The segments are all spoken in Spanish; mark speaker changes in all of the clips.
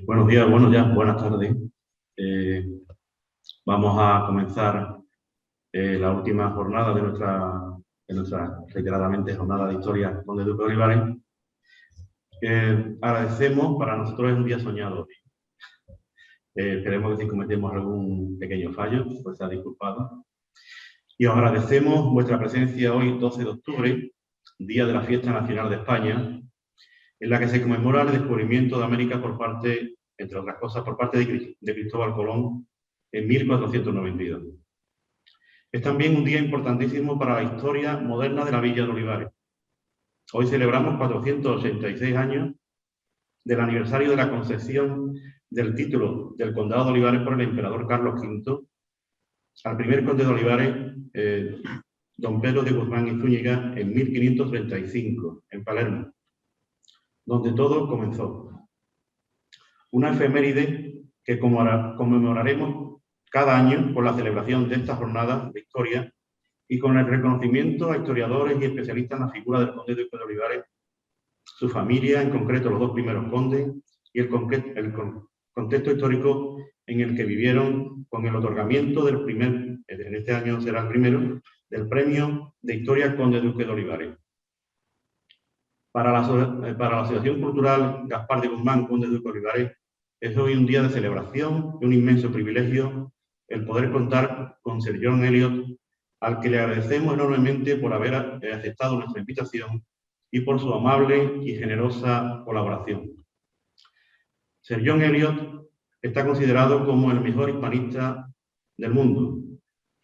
Speaker 1: Buenos días, buenas tardes. Eh, Vamos a comenzar la última jornada de nuestra reiteradamente jornada de historia Conde Duque de Olivares. Agradecemos, para nosotros es un día soñado. Esperemos que si cometemos algún pequeño fallo, pues sea disculpado. Y os agradecemos vuestra presencia hoy, 12 de octubre, día de la Fiesta Nacional de España, en la que se conmemora el descubrimiento de América por parte, entre otras cosas, por parte de Cristóbal Colón en 1492. Es también un día importantísimo para la historia moderna de la Villa de Olivares. Hoy celebramos 486 años del aniversario de la concesión del título del Condado de Olivares por el emperador Carlos V al primer conde de Olivares, don Pedro de Guzmán y Zúñiga, en 1535, en Palermo, donde todo comenzó. Una efeméride que conmemoraremos cada año con la celebración de esta jornada de historia y con el reconocimiento a historiadores y especialistas en la figura del conde Duque de Olivares, su familia, en concreto los dos primeros condes, y el contexto histórico en el que vivieron, con el otorgamiento del primer, en este año será el primero, del Premio de Historia Conde Duque de Olivares. Para la Asociación Cultural Gaspar de Guzmán, Conde Duque de Olivares, es hoy un día de celebración y un inmenso privilegio el poder contar con Sir John Eliot, al que le agradecemos enormemente por haber aceptado nuestra invitación y por su amable y generosa colaboración. Sir John Eliot está considerado como el mejor hispanista del mundo,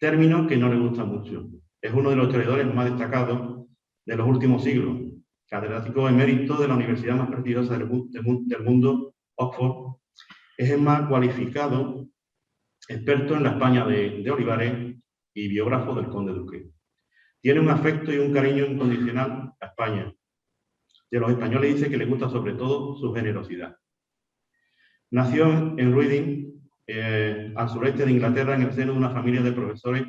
Speaker 1: término que no le gusta mucho. Es uno de los historiadores más destacados de los últimos siglos, catedrático emérito de la universidad más prestigiosa del mundo, Oxford. Es el más cualificado experto en la España de Olivares y biógrafo del conde Duque. Tiene un afecto y un cariño incondicional a España. De los españoles dice que le gusta sobre todo su generosidad. Nació en Reading, al sureste de Inglaterra, en el seno de una familia de profesores,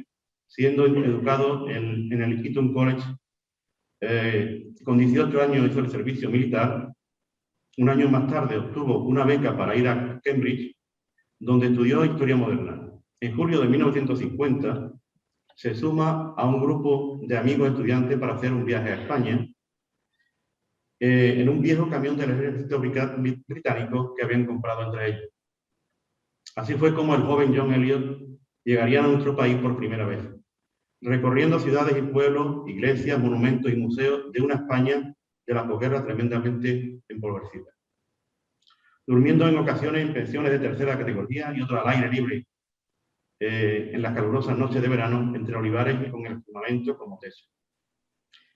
Speaker 1: siendo educado en el Eton College. Con 18 años hizo el servicio militar. Un año más tarde obtuvo una beca para ir a Cambridge, donde estudió Historia Moderna. En julio de 1950 se suma a un grupo de amigos estudiantes para hacer un viaje a España en un viejo camión del ejército británico que habían comprado entre ellos. Así fue como el joven John Eliot llegaría a nuestro país por primera vez, recorriendo ciudades y pueblos, iglesias, monumentos y museos de una España de la posguerra tremendamente empobrecida. Durmiendo en ocasiones en pensiones de tercera categoría y otras al aire libre, en las calurosas noches de verano entre olivares y con el firmamento como techo.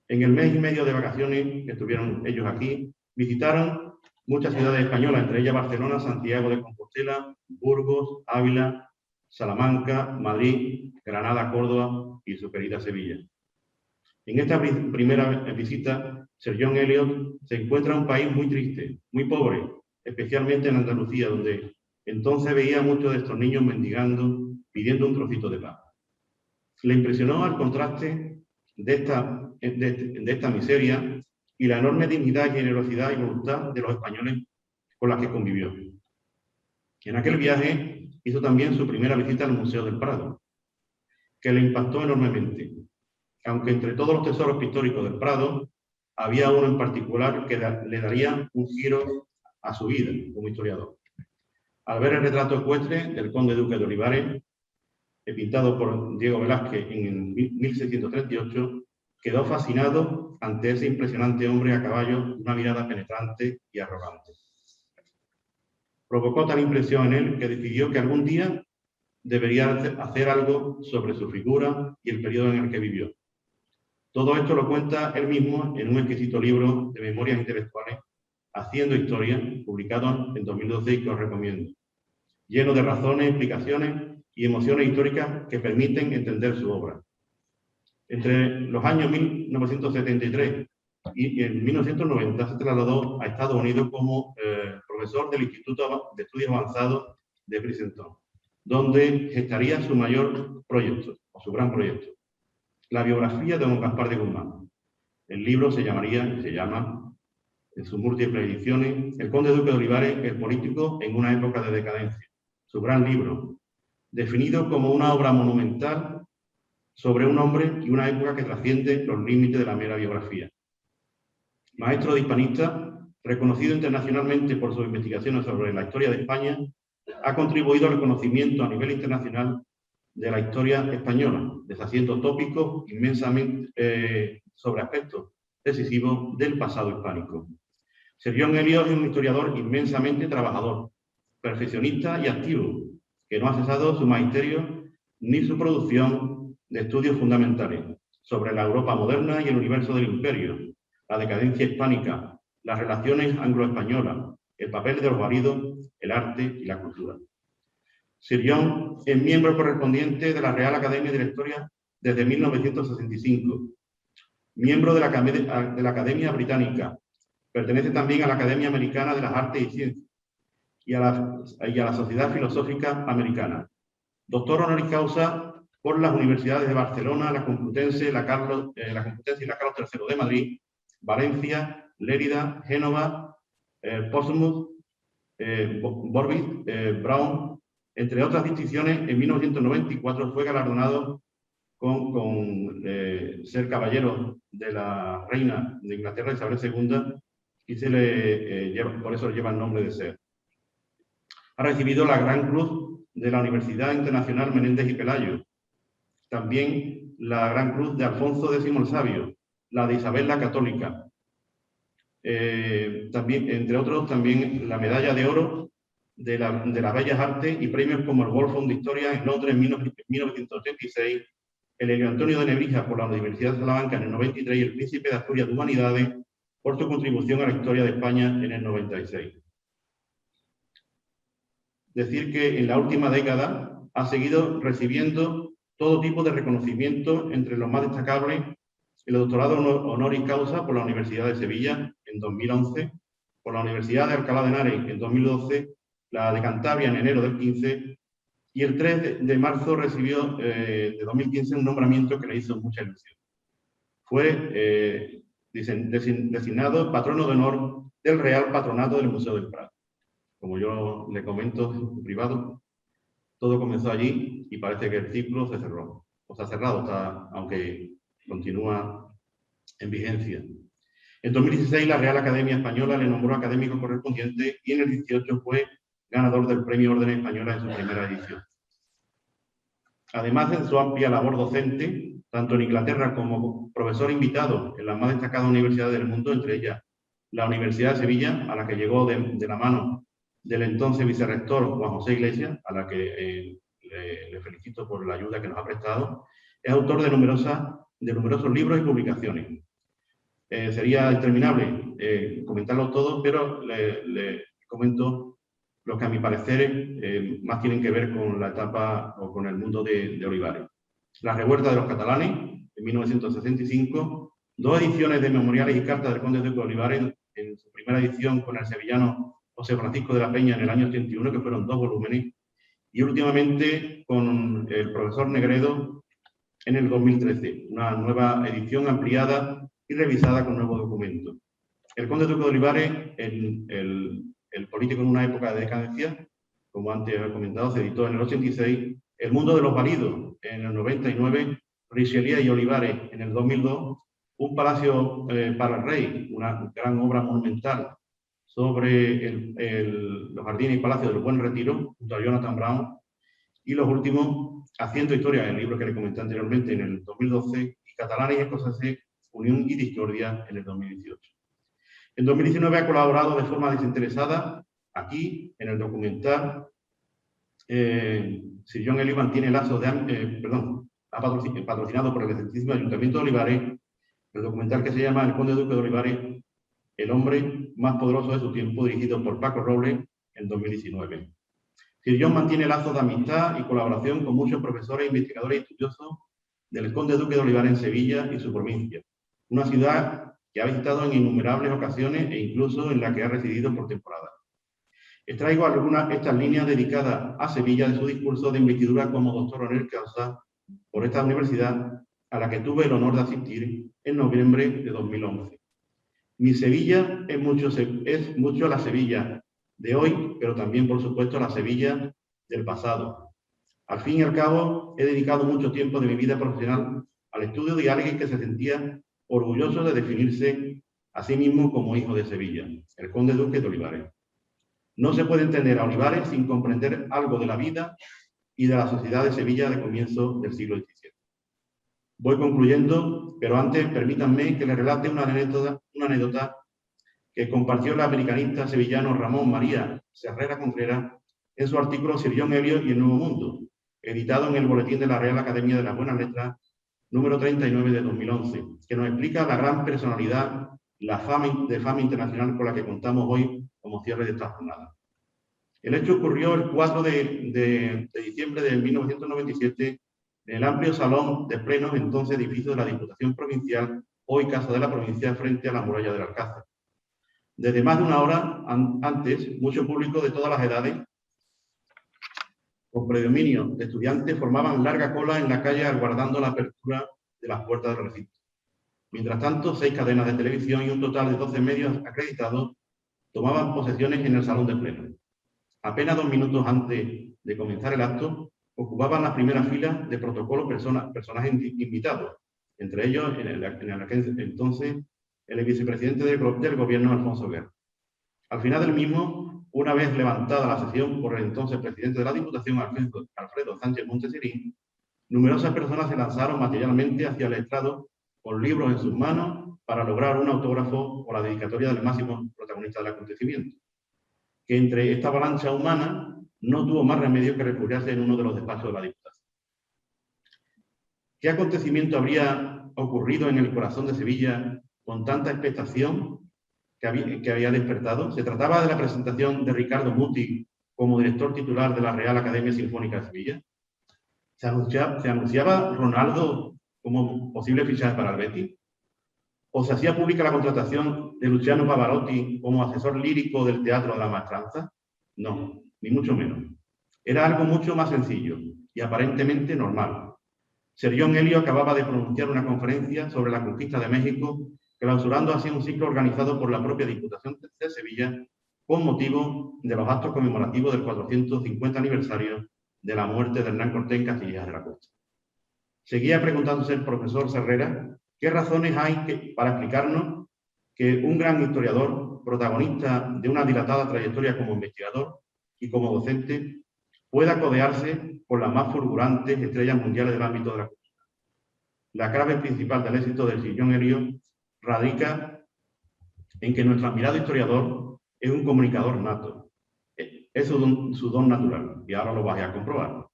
Speaker 1: En el mes y medio de vacaciones que estuvieron ellos aquí, visitaron muchas ciudades españolas, entre ellas Barcelona, Santiago de Compostela, Burgos, Ávila, Salamanca, Madrid, Granada, Córdoba y su querida Sevilla. En esta primera visita, Sir John Eliot se encuentra en un país muy triste, muy pobre, especialmente en Andalucía, donde entonces veía a muchos de estos niños mendigando, pidiendo un trocito de pan. Le impresionó el contraste de esta miseria y la enorme dignidad, generosidad y voluntad de los españoles con las que convivió. En aquel viaje hizo también su primera visita al Museo del Prado, que le impactó enormemente, aunque entre todos los tesoros pictóricos del Prado había uno en particular que le daría un giro a su vida como historiador. Al ver el retrato ecuestre del conde Duque de Olivares, pintado por Diego Velázquez en 1638, quedó fascinado ante ese impresionante hombre a caballo, una mirada penetrante y arrogante. Provocó tal impresión en él que decidió que algún día debería hacer algo sobre su figura y el periodo en el que vivió. Todo esto lo cuenta él mismo en un exquisito libro de memorias intelectuales, Haciendo Historia, publicado en 2012 y que os recomiendo, lleno de razones, explicaciones y emociones históricas que permiten entender su obra. Entre los años 1973 y en 1990 se trasladó a Estados Unidos como profesor del Instituto de Estudios Avanzados de Princeton, donde gestaría su mayor proyecto, o su gran proyecto, la biografía de don Gaspar de Guzmán. El libro se llama en sus múltiples ediciones, El conde duque de Olivares, el político en una época de decadencia, su gran libro, definido como una obra monumental sobre un hombre y una época que trasciende los límites de la mera biografía. Maestro de hispanista, reconocido internacionalmente por sus investigaciones sobre la historia de España, ha contribuido al conocimiento a nivel internacional de la historia española, deshaciendo tópicos inmensamente sobre aspectos decisivos del pasado hispánico. Sir Eliot es un historiador inmensamente trabajador, perfeccionista y activo, que no ha cesado su magisterio ni su producción de estudios fundamentales sobre la Europa moderna y el universo del imperio, la decadencia hispánica, las relaciones anglo-españolas, el papel de los válidos, el arte y la cultura. Sir John es miembro correspondiente de la Real Academia de la Historia desde 1965, miembro de la Academia Británica, pertenece también a la Academia Americana de las Artes y Ciencias y a la Sociedad Filosófica Americana. Doctor honoris causa por las universidades de Barcelona, la Complutense y la Carlos III de Madrid, Valencia, Lérida, Génova, Portsmouth, Borvis, Brown, entre otras distinciones. En 1994 fue galardonado con ser caballero de la reina de Inglaterra, Isabel II, y por eso le lleva el nombre de ser. Ha recibido la Gran Cruz de la Universidad Internacional Menéndez y Pelayo, también la Gran Cruz de Alfonso X el Sabio, la de Isabel la Católica, también, entre otros, también la Medalla de Oro de las Bellas Artes y premios como el Wolfson de Historia en Londres en 1986, el Elio Antonio de Nebrija por la Universidad de Salamanca en el 93 y el Príncipe de Asturias de Humanidades por su contribución a la historia de España en el 96. Decir que en la última década ha seguido recibiendo todo tipo de reconocimiento, entre los más destacables el doctorado honoris causa por la Universidad de Sevilla en 2011, por la Universidad de Alcalá de Henares en 2012, la de Cantabria en enero del 15, y el 3 de marzo recibió de 2015 un nombramiento que le hizo mucha ilusión. Fue designado patrono de honor del Real Patronato del Museo del Prado. Como yo le comento en privado, todo comenzó allí y parece que el ciclo se cerró. O se ha cerrado, aunque continúa en vigencia. En 2016 la Real Academia Española le nombró académico correspondiente y en el 18 fue ganador del Premio Orden Española en su primera edición. Además de su amplia labor docente, tanto en Inglaterra como profesor invitado en las más destacadas universidades del mundo, entre ellas la Universidad de Sevilla, a la que llegó de la mano del entonces vicerrector Juan José Iglesias, a la que le felicito por la ayuda que nos ha prestado, es autor de numerosos libros y publicaciones. Sería interminable comentarlos todos, pero le comento los que a mi parecer más tienen que ver con la etapa o con el mundo de Olivares. La revuelta de los catalanes, en 1965, 2 ediciones de memoriales y cartas del conde duque de Olivares, en su primera edición con el sevillano José Francisco de la Peña en el año 81, que fueron 2 volúmenes, y últimamente con el profesor Negredo en el 2013, una nueva edición ampliada y revisada con nuevos documentos. El conde duque de Olivares, el político en una época de decadencia, como antes he comentado, se editó en el 86, El mundo de los válidos en el 99, Richelieu y Olivares en el 2002, Un palacio para el rey, una gran obra monumental sobre los jardines y palacios del Buen Retiro, junto a Jonathan Brown, y los últimos, Haciendo Historia, el libro que le comenté anteriormente en el 2012, y Catalanes y Escoceses, Unión y Discordia en el 2018. En 2019 ha colaborado de forma desinteresada aquí, en el documental Sir John Eliot mantiene lazos de... ha patrocinado por el excelentísimo Ayuntamiento de Olivares, el documental que se llama El conde duque de Olivares, el hombre más poderoso de su tiempo, dirigido por Paco Robles en 2019. Sir John mantiene lazos de amistad y colaboración con muchos profesores, investigadores y estudiosos del conde duque de Olivares en Sevilla y su provincia, una ciudad que ha visitado en innumerables ocasiones e incluso en la que ha residido por temporada. Extraigo estas líneas dedicadas a Sevilla de su discurso de investidura como doctor honoris causa por esta universidad, a la que tuve el honor de asistir en noviembre de 2011. Mi Sevilla es mucho la Sevilla de hoy, pero también, por supuesto, la Sevilla del pasado. Al fin y al cabo, he dedicado mucho tiempo de mi vida profesional al estudio de alguien que se sentía orgulloso de definirse a sí mismo como hijo de Sevilla, el conde duque de Olivares. No se puede entender a Olivares sin comprender algo de la vida y de la sociedad de Sevilla de comienzo del siglo XVII. Voy concluyendo, pero antes permítanme que les relate una anécdota que compartió el americanista sevillano Ramón María Serrera Contreras en su artículo Sir John Eliot y el Nuevo Mundo, editado en el Boletín de la Real Academia de las Buenas Letras, número 39 de 2011, que nos explica la gran personalidad, la fama internacional con la que contamos hoy como cierre de esta jornada. El hecho ocurrió el 4 de diciembre de 1997 en el amplio salón de plenos, entonces edificio de la Diputación Provincial, hoy Casa de la Provincia, frente a la muralla del Alcázar. Desde más de una hora antes, mucho público de todas las edades, con predominio de estudiantes, formaban larga cola en la calle aguardando la apertura de las puertas del recinto. Mientras tanto, 6 cadenas de televisión y un total de 12 medios acreditados tomaban posesiones en el salón de plenos. Apenas 2 minutos antes de comenzar el acto, ocupaban las primeras filas de protocolo personajes invitados, entre ellos, en aquel entonces, el vicepresidente del gobierno, Alfonso Guerra. Al final del mismo, una vez levantada la sesión por el entonces presidente de la Diputación, Alfredo Sánchez Monteserín, numerosas personas se lanzaron materialmente hacia el estrado con libros en sus manos para lograr un autógrafo o la dedicatoria del máximo protagonista del acontecimiento, que entre esta avalancha humana no tuvo más remedio que refugiarse en uno de los despachos de la Diputación. ¿Qué acontecimiento habría ocurrido en el corazón de Sevilla con tanta expectación que había despertado? ¿Se trataba de la presentación de Ricardo Muti como director titular de la Real Academia Sinfónica de Sevilla? ¿Se anunciaba Ronaldo como posible fichaje para el Betis? ¿O se hacía pública la contratación de Luciano Pavarotti como asesor lírico del Teatro de la Maestranza? No, ni mucho menos. Era algo mucho más sencillo y aparentemente normal. Sir John Eliot acababa de pronunciar una conferencia sobre la conquista de México, clausurando así un ciclo organizado por la propia Diputación de Sevilla con motivo de los actos conmemorativos del 450 aniversario de la muerte de Hernán Cortés en Castilla de la Costa. Seguía preguntándose el profesor Serrera qué razones hay para explicarnos que un gran historiador, protagonista de una dilatada trayectoria como investigador y como docente, pueda codearse con las más fulgurantes estrellas mundiales del ámbito de la cultura. La clave principal del éxito del Sir John Eliot radica en que nuestro admirado historiador es un comunicador nato. Es su don natural, y ahora lo vais a comprobar.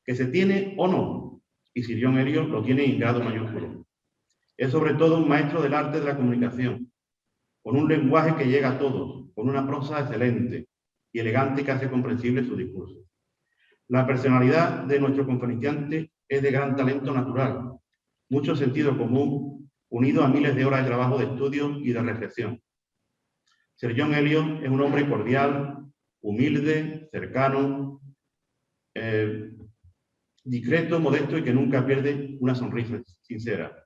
Speaker 1: Que se tiene o no, y Sir John Eliot lo tiene en grado mayúsculo. Es sobre todo un maestro del arte de la comunicación, con un lenguaje que llega a todos, con una prosa excelente y elegante que hace comprensible su discurso. La personalidad de nuestro conferenciante es de gran talento natural, mucho sentido común, unido a miles de horas de trabajo de estudio y de reflexión. Sir John Eliot es un hombre cordial, humilde, cercano, discreto, modesto y que nunca pierde una sonrisa sincera.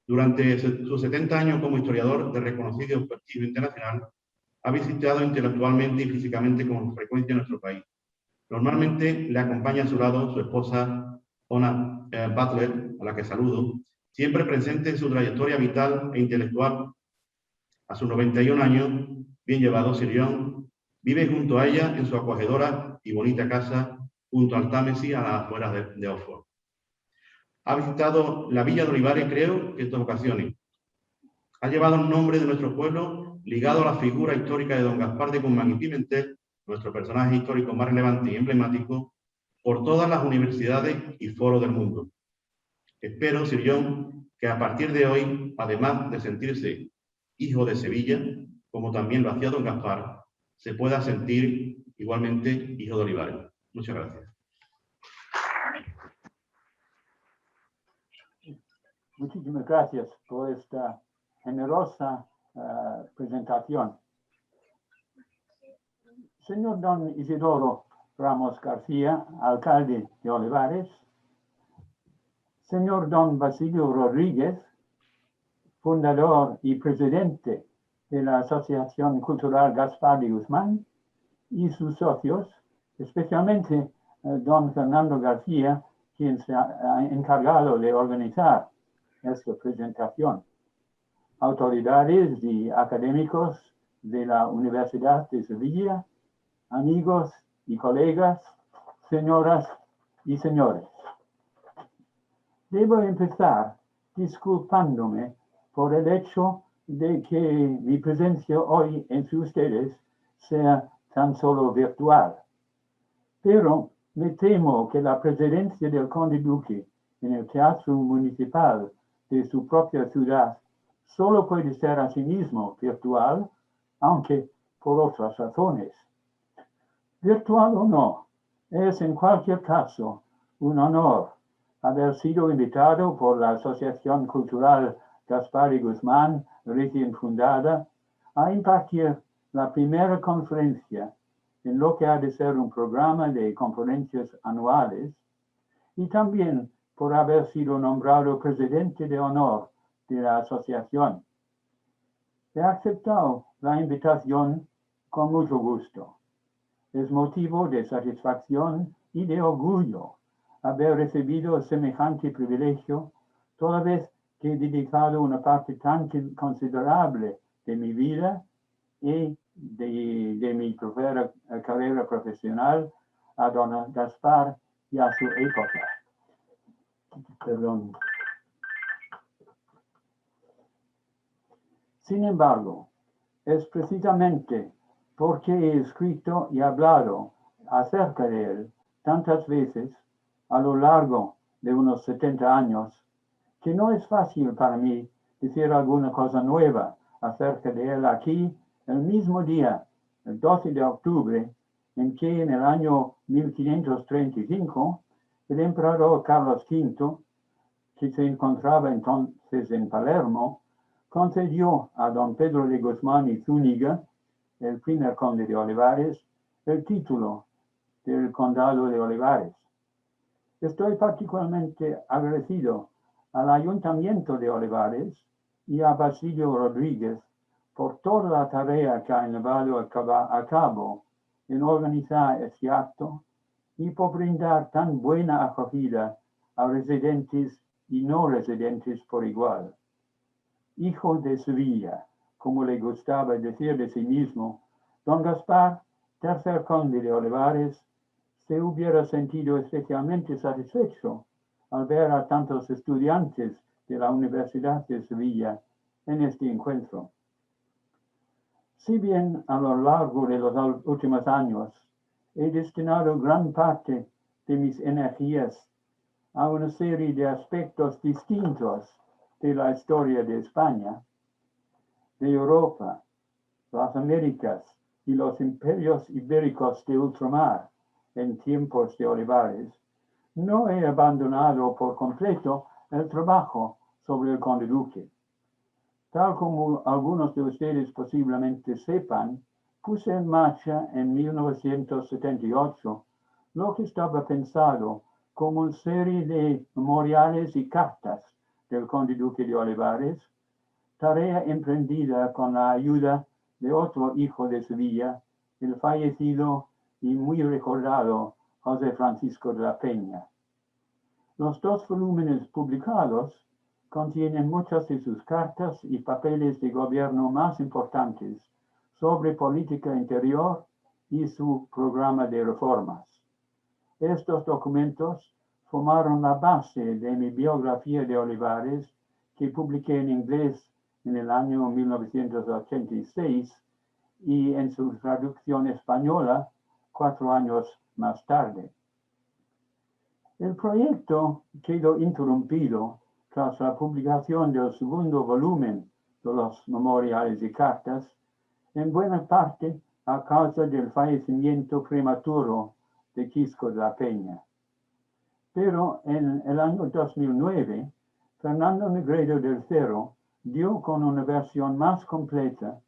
Speaker 1: Durante sus 70 años como historiador de reconocido prestigio internacional, ha visitado intelectualmente y físicamente con frecuencia nuestro país. Normalmente le acompaña a su lado su esposa, Ona Butler, a la que saludo, siempre presente en su trayectoria vital e intelectual. A sus 91 años, bien llevado, Sir John vive junto a ella en su acogedora y bonita casa junto al Támesis a las afueras de Oxford. Ha visitado la Villa de Olivares, creo, en 2 ocasiones. Ha llevado el nombre de nuestro pueblo ligado a la figura histórica de don Gaspar de Guzmán y Pimentel, nuestro personaje histórico más relevante y emblemático, por todas las universidades y foros del mundo. Espero, Sir John, que a partir de hoy, además de sentirse hijo de Sevilla, como también lo hacía don Gaspar, se pueda sentir igualmente hijo de Olivares. Muchas gracias.
Speaker 2: Muchísimas gracias por esta generosa presentación. Señor don Isidoro Ramos García, alcalde de Olivares. Señor don Basilio Rodríguez, fundador y presidente de la Asociación Cultural Gaspar de Guzmán y sus socios, especialmente don Fernando García, quien se ha encargado de organizar esta presentación. Autoridades y académicos de la Universidad de Sevilla, amigos y colegas, señoras y señores. Debo empezar disculpándome por el hecho de que mi presencia hoy entre ustedes sea tan solo virtual. Pero me temo que la presencia del Conde Duque en el Teatro Municipal de su propia ciudad solo puede ser asimismo virtual, aunque por otras razones. Virtual o no, es en cualquier caso un honor haber sido invitado por la Asociación Cultural Gaspar y Guzmán, recién fundada, a impartir la primera conferencia en lo que ha de ser un programa de conferencias anuales, y también por haber sido nombrado presidente de honor de la asociación. He aceptado la invitación con mucho gusto. Es motivo de satisfacción y de orgullo haber recibido semejante privilegio, toda vez que he dedicado una parte tan considerable de mi vida y de mi carrera profesional a don Gaspar y a su época. Perdón. Sin embargo, es precisamente porque he escrito y hablado acerca de él tantas veces a lo largo de unos 70 años, que no es fácil para mí decir alguna cosa nueva acerca de él aquí, el mismo día, el 12 de octubre, en que en el año 1535, el emperador Carlos V, que se encontraba entonces en Palermo, concedió a don Pedro de Guzmán y Zúñiga, el primer conde de Olivares, el título del condado de Olivares. Estoy particularmente agradecido al Ayuntamiento de Olivares y a Basilio Rodríguez por toda la tarea que han llevado a cabo en organizar este acto y por brindar tan buena acogida a residentes y no residentes por igual. Hijo de Sevilla, como le gustaba decir de sí mismo, don Gaspar, tercer conde de Olivares, se hubiera sentido especialmente satisfecho al ver a tantos estudiantes de la Universidad de Sevilla en este encuentro. Si bien a lo largo de los últimos años he destinado gran parte de mis energías a una serie de aspectos distintos de la historia de España, de Europa, las Américas y los imperios ibéricos de ultramar en tiempos de Olivares, no he abandonado por completo el trabajo sobre el Conde Duque. Tal como algunos de ustedes posiblemente sepan, puse en marcha en 1978 lo que estaba pensado como una serie de memoriales y cartas del Conde Duque de Olivares, tarea emprendida con la ayuda de otro hijo de Sevilla, el fallecido y muy recordado José Francisco de la Peña. Los dos volúmenes publicados contienen muchas de sus cartas y papeles de gobierno más importantes sobre política interior y su programa de reformas. Estos documentos formaron la base de mi biografía de Olivares, que publiqué en inglés en el año 1986 y en su traducción española 4 años más tarde. El proyecto quedó interrumpido tras la publicación del segundo volumen de los memoriales y cartas, en buena parte a causa del fallecimiento prematuro de Quisco de la Peña. Pero en el año 2009, Fernando Negredo III dio con una versión más completa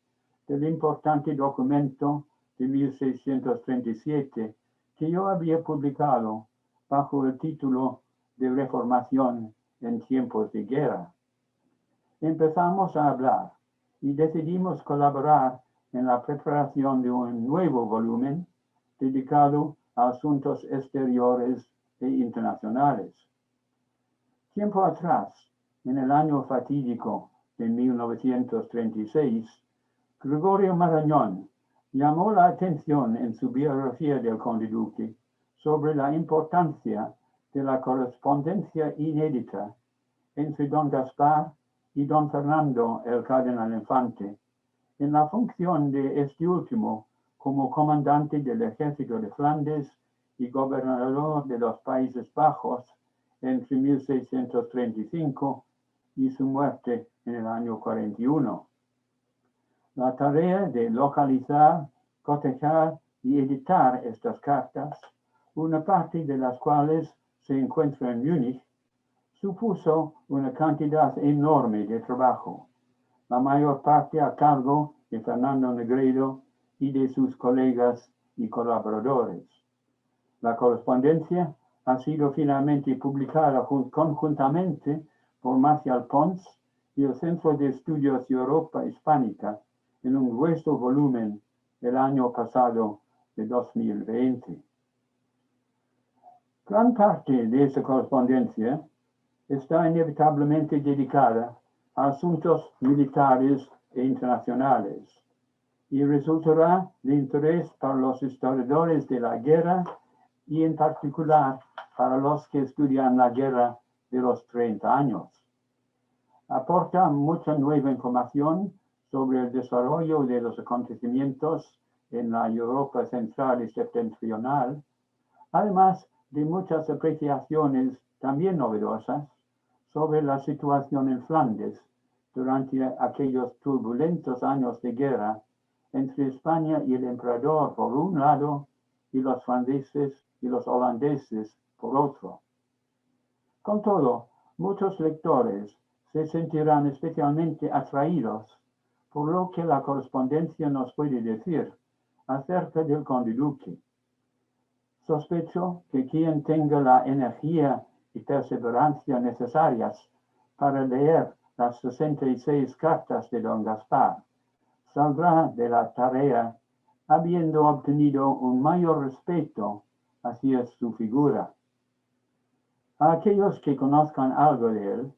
Speaker 2: del importante documento de 1637 que yo había publicado bajo el título de Reformación en tiempos de guerra. Empezamos a hablar y decidimos colaborar en la preparación de un nuevo volumen dedicado a asuntos exteriores e internacionales. Tiempo atrás, en el año fatídico de 1936, Gregorio Marañón llamó la atención en su biografía del conde duque sobre la importancia de la correspondencia inédita entre don Gaspar y don Fernando el Cardenal Infante, en la función de este último como comandante del ejército de Flandes y gobernador de los Países Bajos entre 1635 y su muerte en el año 41. La tarea de localizar, cotejar y editar estas cartas, una parte de las cuales se encuentra en Múnich, supuso una cantidad enorme de trabajo, la mayor parte a cargo de Fernando Negredo y de sus colegas y colaboradores. La correspondencia ha sido finalmente publicada conjuntamente por Marcial Pons y el Centro de Estudios Europa Hispánica en un grueso volumen el año pasado de 2020. Gran parte de esa correspondencia está inevitablemente dedicada a asuntos militares e internacionales y resultará de interés para los historiadores de la guerra y en particular para los que estudian la guerra de los 30 años. Aporta mucha nueva información sobre el desarrollo de los acontecimientos en la Europa central y septentrional, además de muchas apreciaciones también novedosas sobre la situación en Flandes durante aquellos turbulentos años de guerra entre España y el emperador por un lado y los franceses y los holandeses por otro. Con todo, muchos lectores se sentirán especialmente atraídos por lo que la correspondencia nos puede decir acerca del conde duque. Sospecho que quien tenga la energía y perseverancia necesarias para leer las 66 cartas de don Gaspar saldrá de la tarea habiendo obtenido un mayor respeto hacia su figura. A aquellos que conozcan algo de él,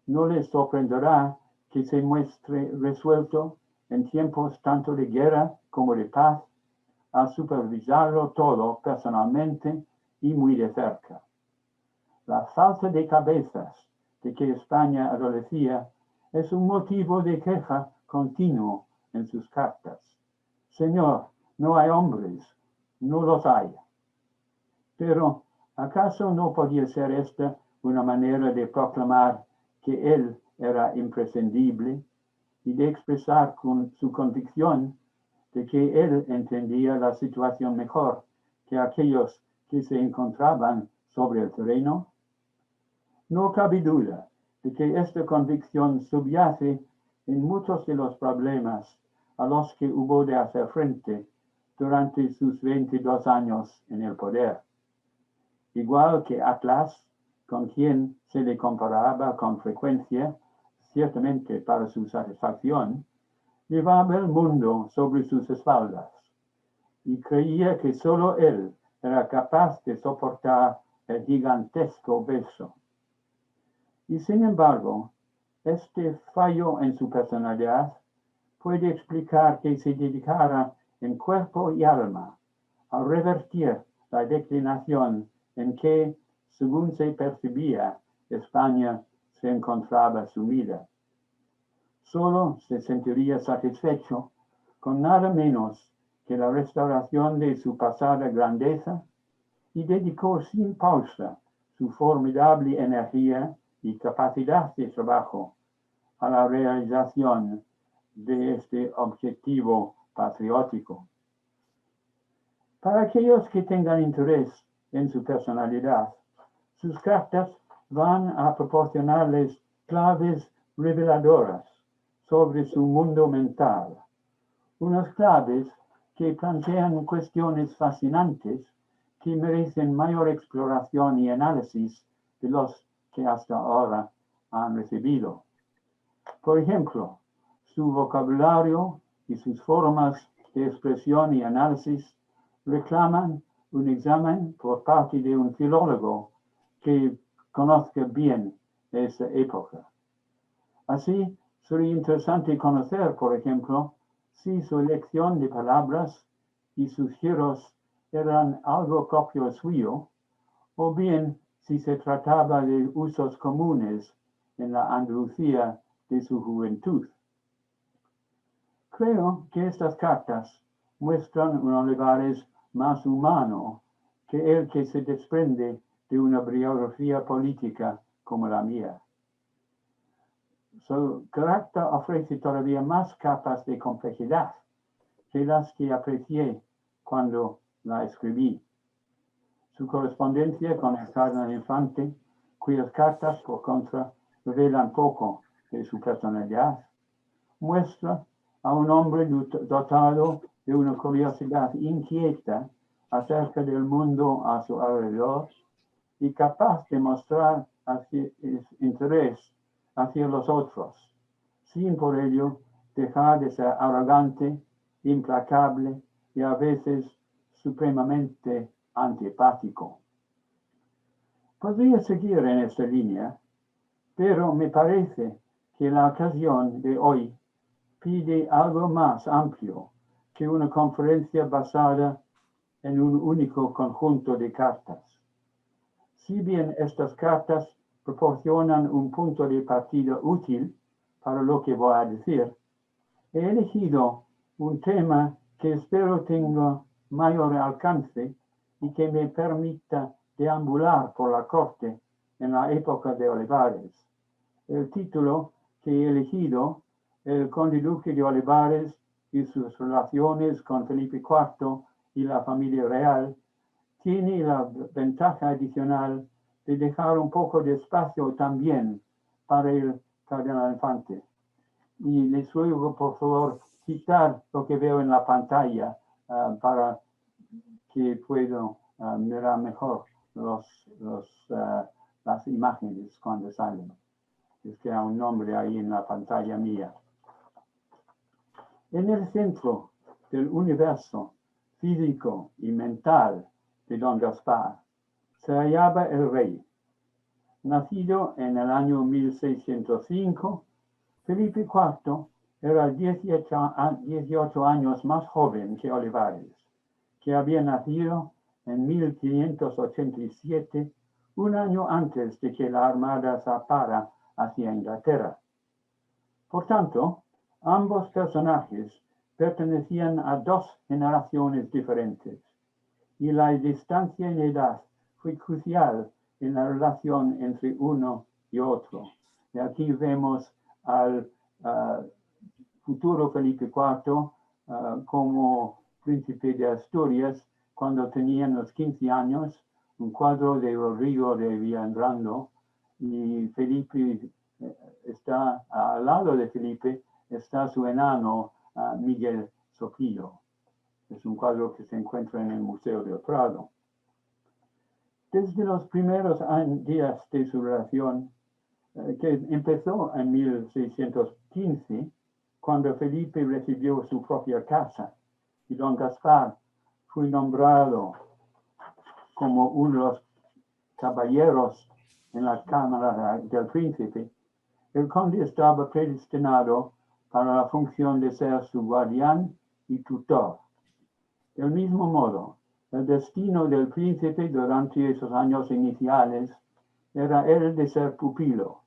Speaker 2: no les sorprenderá que se muestre resuelto en tiempos tanto de guerra como de paz a supervisarlo todo personalmente y muy de cerca. La falta de cabezas de que España adolecía es un motivo de queja continuo en sus cartas. Señor, no hay hombres, no los hay. Pero, ¿acaso no podía ser esta una manera de proclamar que él era imprescindible y de expresar con su convicción de que él entendía la situación mejor que aquellos que se encontraban sobre el terreno? No cabe duda de que esta convicción subyace en muchos de los problemas a los que hubo de hacer frente durante sus 22 años en el poder. Igual que Atlas, con quien se le comparaba con frecuencia, ciertamente para su satisfacción, llevaba el mundo sobre sus espaldas y creía que solo él era capaz de soportar el gigantesco peso. Y sin embargo, este fallo en su personalidad puede explicar que se dedicara en cuerpo y alma a revertir la declinación en que, según se percibía, España se encontraba sumida. Solo se sentiría satisfecho con nada menos que la restauración de su pasada grandeza y dedicó sin pausa su formidable energía y capacidad de trabajo a la realización de este objetivo patriótico. Para aquellos que tengan interés en su personalidad, sus cartas van a proporcionarles claves reveladoras sobre su mundo mental, unas claves que plantean cuestiones fascinantes que merecen mayor exploración y análisis de los que hasta ahora han recibido. Por ejemplo, Su vocabulario y sus formas de expresión y análisis reclaman un examen por parte de un filólogo que conozca bien esa época. Así, sería interesante conocer, por ejemplo, si su elección de palabras y sus giros eran algo propio suyo, o bien si se trataba de usos comunes en la Andalucía de su juventud. Creo que estas cartas muestran un Olivares más humano que el que se desprende de una biografía política como la mía. Su carácter ofrece todavía más capas de complejidad que las que aprecié cuando la escribí. Su correspondencia con el cardenal Infante, cuyas cartas, por contra, revelan poco de su personalidad, muestra a un hombre dotado de una curiosidad inquieta acerca del mundo a su alrededor y capaz de mostrar interés hacia los otros, sin por ello dejar de ser arrogante, implacable y a veces supremamente antipático. Podría seguir en esta línea, pero me parece que la ocasión de hoy pide algo más amplio que una conferencia basada en un único conjunto de cartas. Si bien estas cartas proporcionan un punto de partida útil para lo que voy a decir, he elegido un tema que espero tenga mayor alcance y que me permita deambular por la corte en la época de Olivares. El título que he elegido, El Conde Duque de Olivares y sus relaciones con Felipe IV y la familia real, tiene la ventaja adicional de dejar un poco de espacio también para el cardenal Infante. Y les ruego, por favor, quitar lo que veo en la pantalla para que puedan mirar mejor las imágenes cuando salen. Es que hay un nombre ahí en la pantalla mía. En el centro del universo físico y mental de don Gaspar se hallaba el rey. Nacido en el año 1605, Felipe IV era 18 años más joven que Olivares, que había nacido en 1587, un año antes de que la armada zarpara hacia Inglaterra. Por tanto, ambos personajes pertenecían a dos generaciones diferentes, y la distancia en edad fue crucial en la relación entre uno y otro. Y aquí vemos al futuro Felipe IV como príncipe de Asturias cuando tenían los 15 años, un cuadro de Rodrigo de Villandrando, y Felipe está al lado de Felipe, está su enano Miguel Sopillo. Es un cuadro que se encuentra en el Museo del Prado. Desde los primeros días de su relación, que empezó en 1615, cuando Felipe recibió su propia casa y don Gaspar fue nombrado como uno de los caballeros en la Cámara del Príncipe, el conde estaba predestinado para la función de ser su guardián y tutor. Del mismo modo, el destino del príncipe durante esos años iniciales era el de ser pupilo,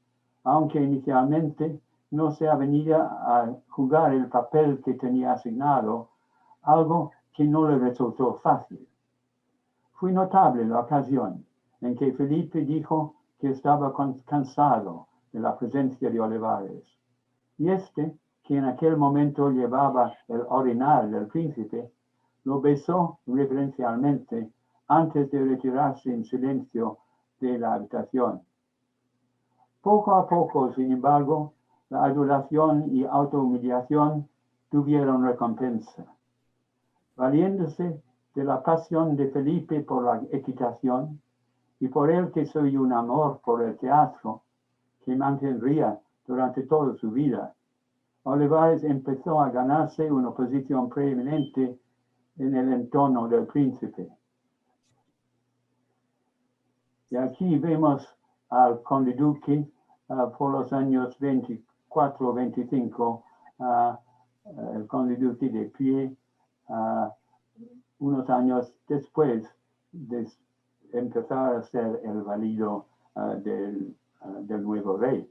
Speaker 2: aunque inicialmente no se avenía a jugar el papel que tenía asignado, algo que no le resultó fácil. Fue notable la ocasión en que Felipe dijo que estaba cansado de la presencia de Olivares, y que en aquel momento llevaba el orinal del príncipe, lo besó reverencialmente antes de retirarse en silencio de la habitación. Poco a poco, sin embargo, la adulación y autohumillación tuvieron recompensa. Valiéndose de la pasión de Felipe por la equitación y por él que soy un amor por el teatro que mantendría durante toda su vida, Olivares empezó a ganarse una posición preeminente en el entorno del príncipe. Y aquí vemos al conde duque por los años 24 o 25, el conde duque de pie, unos años después de empezar a ser el valido del nuevo rey.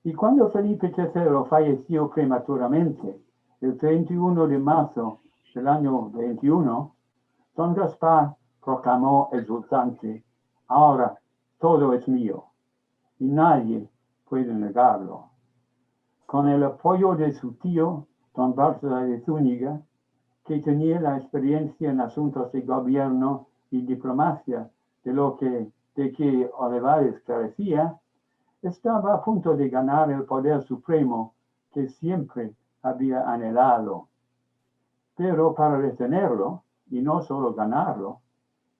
Speaker 2: Y cuando Felipe III falleció prematuramente, el 31 de marzo del año 21, don Gaspar proclamó exultante: ahora todo es mío y nadie puede negarlo. Con el apoyo de su tío, don Baltasar de Zúñiga, que tenía la experiencia en asuntos de gobierno y diplomacia de que Olivares carecía, estaba a punto de ganar el poder supremo que siempre había anhelado. Pero para retenerlo, y no solo ganarlo,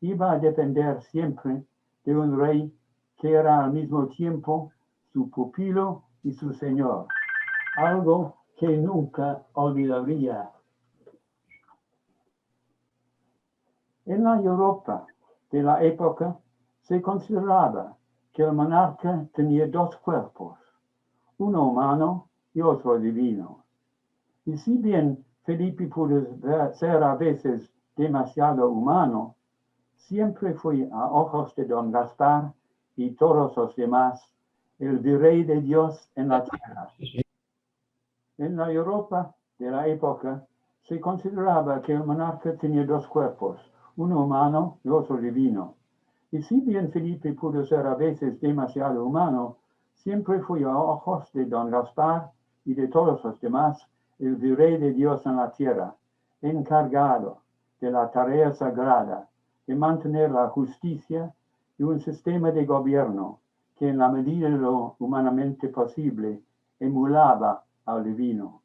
Speaker 2: iba a depender siempre de un rey que era al mismo tiempo su pupilo y su señor, algo que nunca olvidaría. En la Europa de la época se consideraba que el monarca tenía dos cuerpos, uno humano y otro divino. Y si bien Felipe pudo ser a veces demasiado humano, siempre fue a ojos de don Gaspar y todos los demás el virrey de Dios en la tierra. En la Europa de la época se consideraba que el monarca tenía dos cuerpos, uno humano y otro divino. Y si bien Felipe pudo ser a veces demasiado humano, siempre fue a ojos de don Gaspar y de todos los demás el virrey de Dios en la tierra, encargado de la tarea sagrada de mantener la justicia y un sistema de gobierno que en la medida de lo humanamente posible emulaba al divino.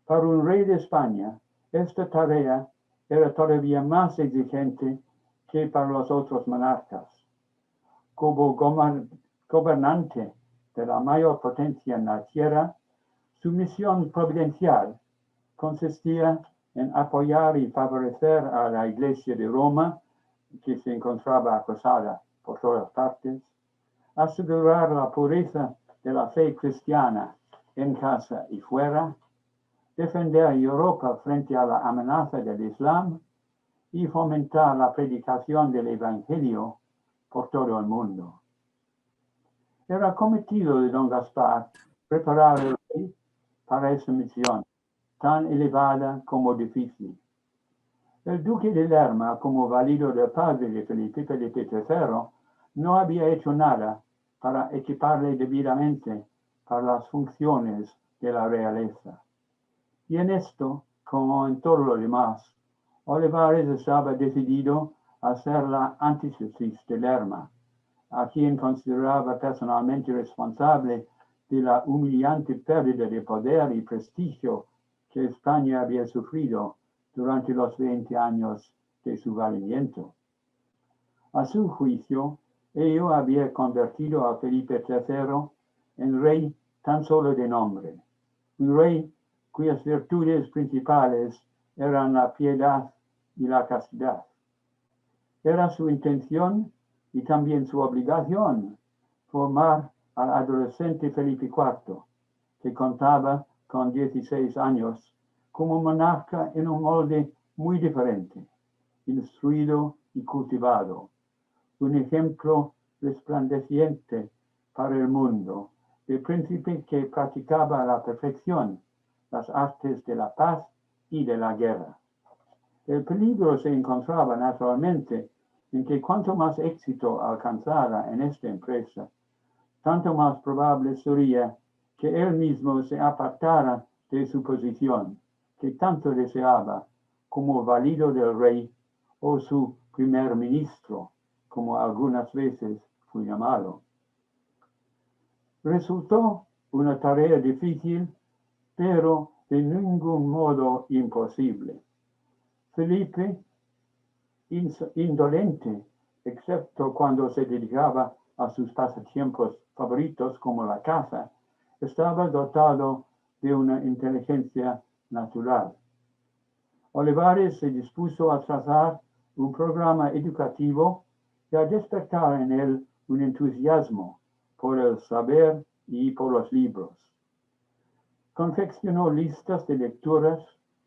Speaker 2: Para un rey de España, esta tarea era todavía más exigente que para los otros monarcas. Como gobernante de la mayor potencia en la tierra, su misión providencial consistía en apoyar y favorecer a la Iglesia de Roma, que se encontraba acosada por todas partes, asegurar la pureza de la fe cristiana en casa y fuera, defender a Europa frente a la amenaza del Islam y fomentar la predicación del Evangelio por todo el mundo. Era cometido de don Gaspar preparar el rey para esa misión, tan elevada como difícil. El duque de Lerma, como valido del padre de Felipe III, no había hecho nada para equiparle debidamente para las funciones de la realeza. Y en esto, como en todo lo demás, Olivares estaba decidido a hacer la antítesis de Lerma, a quien consideraba personalmente responsable de la humillante pérdida de poder y prestigio que España había sufrido durante los 20 años de su valimiento. A su juicio, ello había convertido a Felipe III en rey tan solo de nombre, un rey cuyas virtudes principales eran la piedad y la castidad. Era su intención y también su obligación formar al adolescente Felipe IV, que contaba con 16 años, como monarca en un molde muy diferente, instruido y cultivado, un ejemplo resplandeciente para el mundo, de príncipe que practicaba a la perfección las artes de la paz y de la guerra. El peligro se encontraba naturalmente en que cuanto más éxito alcanzara en esta empresa, tanto más probable sería que él mismo se apartara de su posición, que tanto deseaba, como valido del rey o su primer ministro, como algunas veces fue llamado. Resultó una tarea difícil, pero de ningún modo imposible. Felipe, indolente, excepto cuando se dedicaba a sus pasatiempos favoritos como la caza, estaba dotado de una inteligencia natural. Olivares se dispuso a trazar un programa educativo y a despertar en él un entusiasmo por el saber y por los libros. Confeccionó listas de lecturas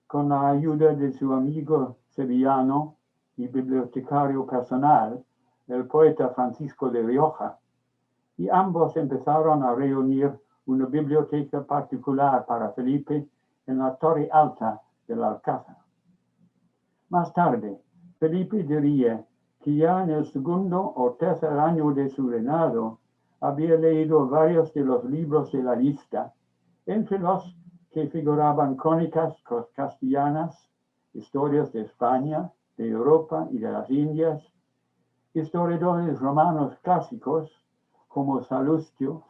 Speaker 2: con la ayuda de su amigo sevillano y bibliotecario personal, el poeta Francisco de Rioja, y ambos empezaron a reunir una biblioteca particular para Felipe en la Torre Alta del Alcázar. Más tarde, Felipe diría que ya en el segundo o tercer año de su reinado había leído varios de los libros de la lista, entre los que figuraban crónicas castellanas, historias de España, de Europa y de las Indias, historiadores romanos clásicos como Salustio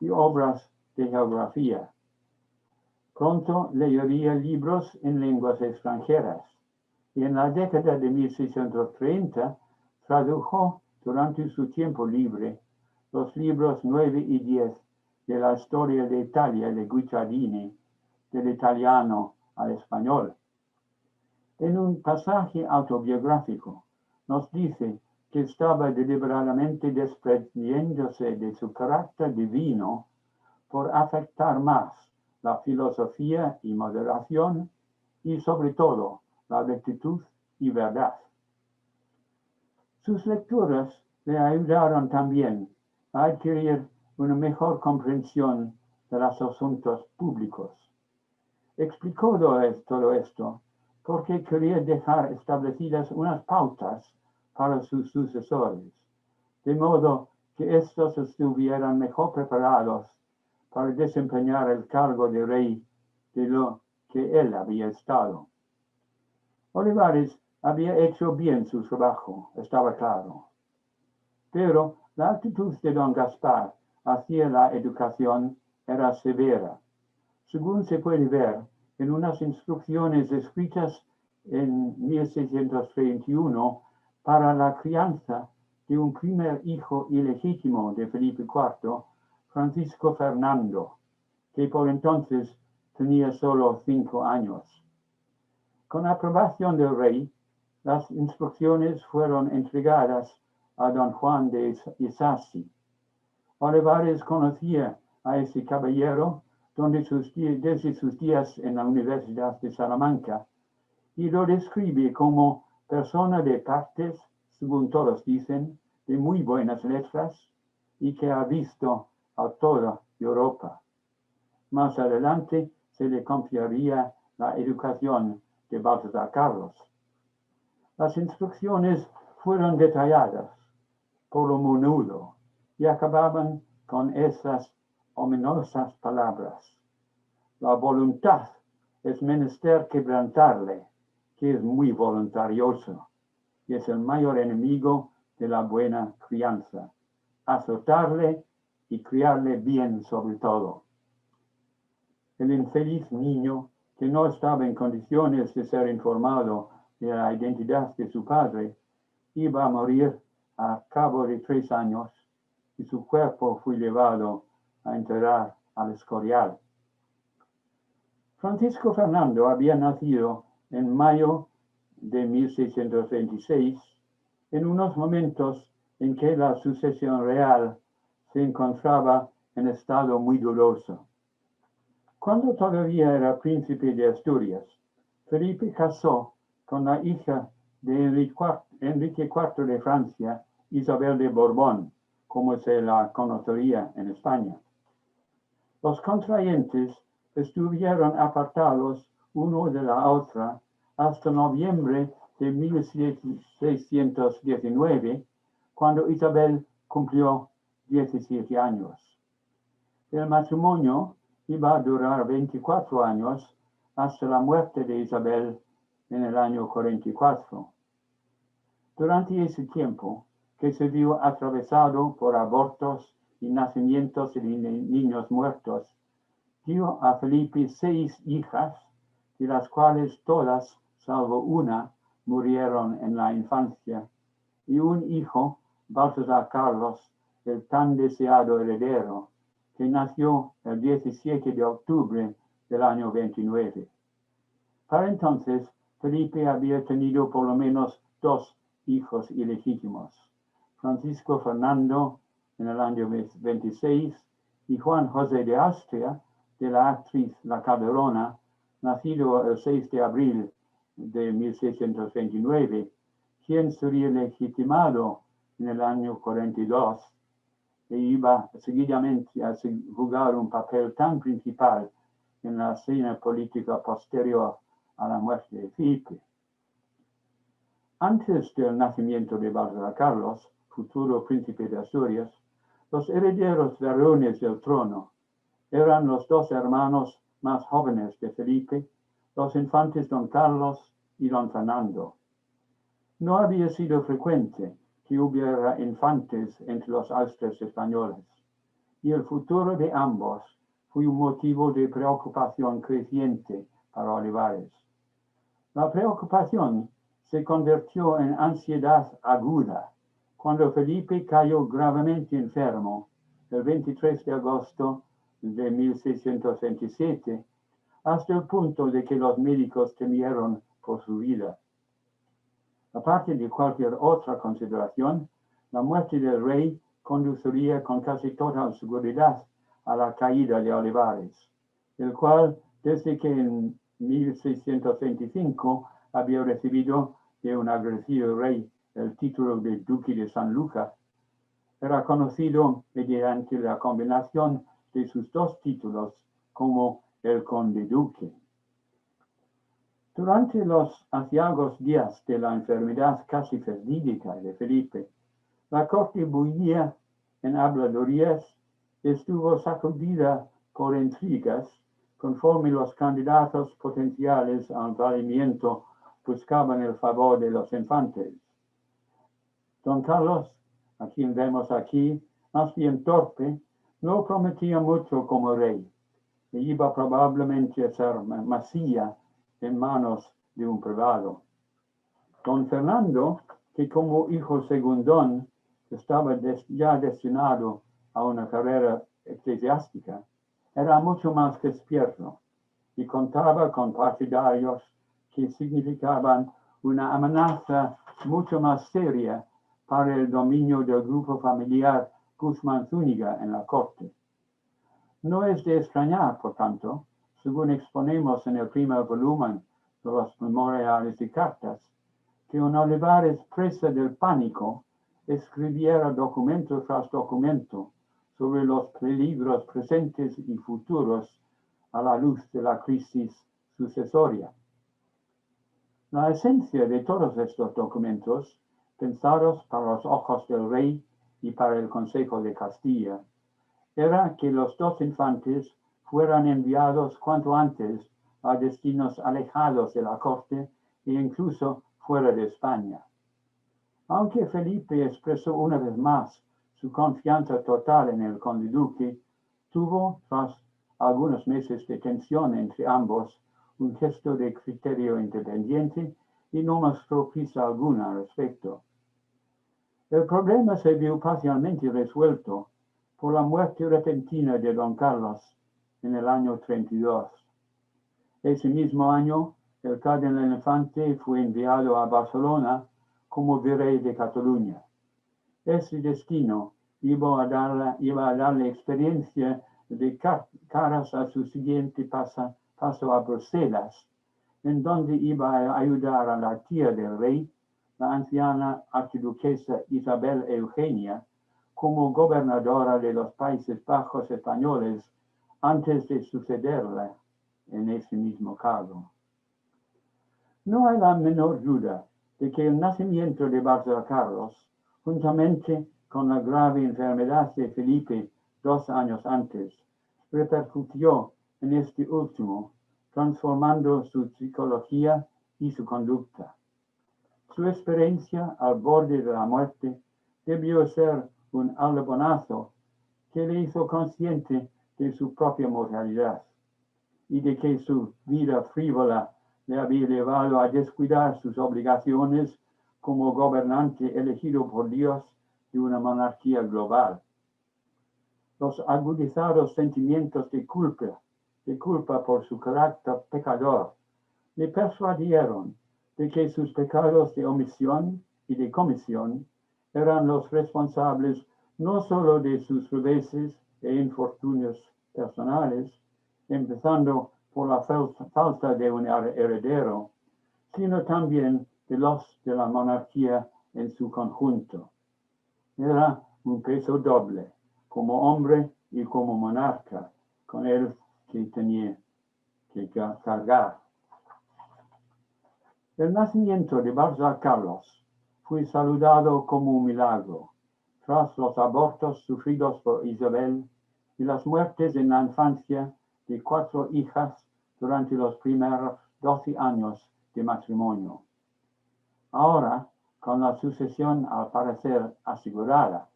Speaker 2: y obras de geografía. Pronto leería libros en lenguas extranjeras y en la década de 1630 tradujo durante su tiempo libre los libros 9 y 10 de la historia de Italia de Guicciardini, del italiano al español. En un pasaje autobiográfico nos dice que estaba deliberadamente desprendiéndose de su carácter divino por afectar más la filosofía y moderación y sobre todo la rectitud y verdad. Sus lecturas le ayudaron también a adquirir una mejor comprensión de los asuntos públicos. Explicó todo esto porque quería dejar establecidas unas pautas para sus sucesores, de modo que estos estuvieran mejor preparados para desempeñar el cargo de rey de lo que él había estado. Olivares había hecho bien su trabajo, estaba claro. Pero la actitud de don Gaspar hacia la educación era severa, según se puede ver en unas instrucciones escritas en 1631 para la crianza de un primer hijo ilegítimo de Felipe IV, Francisco Fernando, que por entonces tenía solo 5 años. Con aprobación del rey, las instrucciones fueron entregadas a don Juan de Isasi. Olivares conocía a ese caballero desde sus días en la Universidad de Salamanca y lo describe como persona de partes, según todos dicen, de muy buenas letras y que ha visto a toda Europa. Más adelante se le confiaría la educación de Baltasar Carlos. Las instrucciones fueron detalladas, por lo menudo, y acababan con esas ominosas palabras. La voluntad es menester quebrantarle, que es muy voluntarioso, y es el mayor enemigo de la buena crianza. Azotarle y criarle bien sobre todo. El infeliz niño, que no estaba en condiciones de ser informado de la identidad de su padre, iba a morir a cabo de 3 años y su cuerpo fue llevado a enterrar al Escorial. Francisco Fernando había nacido en mayo de 1626, en unos momentos en que la sucesión real se encontraba en estado muy dudoso. Cuando todavía era príncipe de Asturias, Felipe casó con la hija de Enrique IV de Francia, Isabel de Borbón, como se la conocería en España. Los contrayentes estuvieron apartados uno de la otra hasta noviembre de 1619, cuando Isabel cumplió 17 años. El matrimonio iba a durar 24 años hasta la muerte de Isabel en el año 44. Durante ese tiempo, que se vio atravesado por abortos y nacimientos de niños muertos, dio a Felipe 6 hijas, de las cuales todas, salvo una, murieron en la infancia, y un hijo, Baltasar Carlos, el tan deseado heredero, que nació el 17 de octubre del año 29. Para entonces, Felipe había tenido por lo menos 2 hijos ilegítimos, Francisco Fernando en el año 26 y Juan José de Austria, de la actriz La Calderona, nacido el 6 de abril de 1629, quien sería legitimado en el año 42 e iba seguidamente a jugar un papel tan principal en la escena política posterior a la muerte de Felipe. Antes del nacimiento de Baltasar Carlos, futuro príncipe de Asturias, los herederos varones del trono eran los 2 hermanos más jóvenes de Felipe, los infantes don Carlos y don Fernando. No había sido frecuente que hubiera infantes entre los Austrias españoles, y el futuro de ambos fue un motivo de preocupación creciente para Olivares. La preocupación se convirtió en ansiedad aguda cuando Felipe cayó gravemente enfermo el 23 de agosto de 1627, hasta el punto de que los médicos temieron por su vida. Aparte de cualquier otra consideración, la muerte del rey conduciría con casi total seguridad a la caída de Olivares, el cual, desde que en 1625 había recibido de un agresivo rey el título de Duque de San Luca, era conocido mediante la combinación de sus 2 títulos como el Conde Duque. Durante los aciagos días de la enfermedad casi fatídica de Felipe, la corte bullía en habladurías, estuvo sacudida por intrigas, conforme los candidatos potenciales al valimiento buscaban el favor de los infantes. Don Carlos, a quien vemos aquí, más bien torpe, no prometía mucho como rey, e iba probablemente a ser masía en manos de un privado. Don Fernando, que como hijo segundón estaba ya destinado a una carrera eclesiástica, era mucho más despierto y contaba con partidarios que significaban una amenaza mucho más seria para el dominio del grupo familiar Guzmán Zúñiga en la corte. No es de extrañar, por tanto, según exponemos en el primer volumen de los memoriales y cartas, que un Olivares presa del pánico escribiera documento tras documento sobre los peligros presentes y futuros a la luz de la crisis sucesoria. La esencia de todos estos documentos, pensados para los ojos del rey y para el Consejo de Castilla, era que los 2 infantes fueran enviados cuanto antes a destinos alejados de la corte e incluso fuera de España. Aunque Felipe expresó una vez más su confianza total en el conde duque, tuvo, tras algunos meses de tensión entre ambos, un gesto de criterio independiente y no mostró prisa alguna al respecto. El problema se vio parcialmente resuelto por la muerte repentina de don Carlos en el año 32. Ese mismo año, el cardenal Infante fue enviado a Barcelona como virrey de Cataluña. Ese destino iba a darle experiencia de caras a su siguiente paso a Bruselas, en donde iba a ayudar a la tía del rey, la anciana archiduquesa Isabel Eugenia, como gobernadora de los Países Bajos españoles antes de sucederla en ese mismo cargo. No hay la menor duda de que el nacimiento de Baltasar Carlos, juntamente con la grave enfermedad de Felipe 2 años antes, repercutió en este último, transformando su psicología y su conducta. Su experiencia al borde de la muerte debió ser un alebonazo que le hizo consciente de su propia mortalidad y de que su vida frívola le había llevado a descuidar sus obligaciones como gobernante elegido por Dios de una monarquía global. Los agudizados sentimientos de culpa de culpa por su carácter pecador, le persuadieron de que sus pecados de omisión y de comisión eran los responsables no solo de sus reveses e infortunios personales, empezando por la falta de un heredero, sino también de los de la monarquía en su conjunto. Era un peso doble, como hombre y como monarca, con él que tenía que cargar. El nacimiento de Barza Carlos fue saludado como un milagro, tras los abortos sufridos por Isabel y las muertes en la infancia de 4 hijas durante los primeros 12 años de matrimonio. Ahora, con la sucesión al parecer asegurada,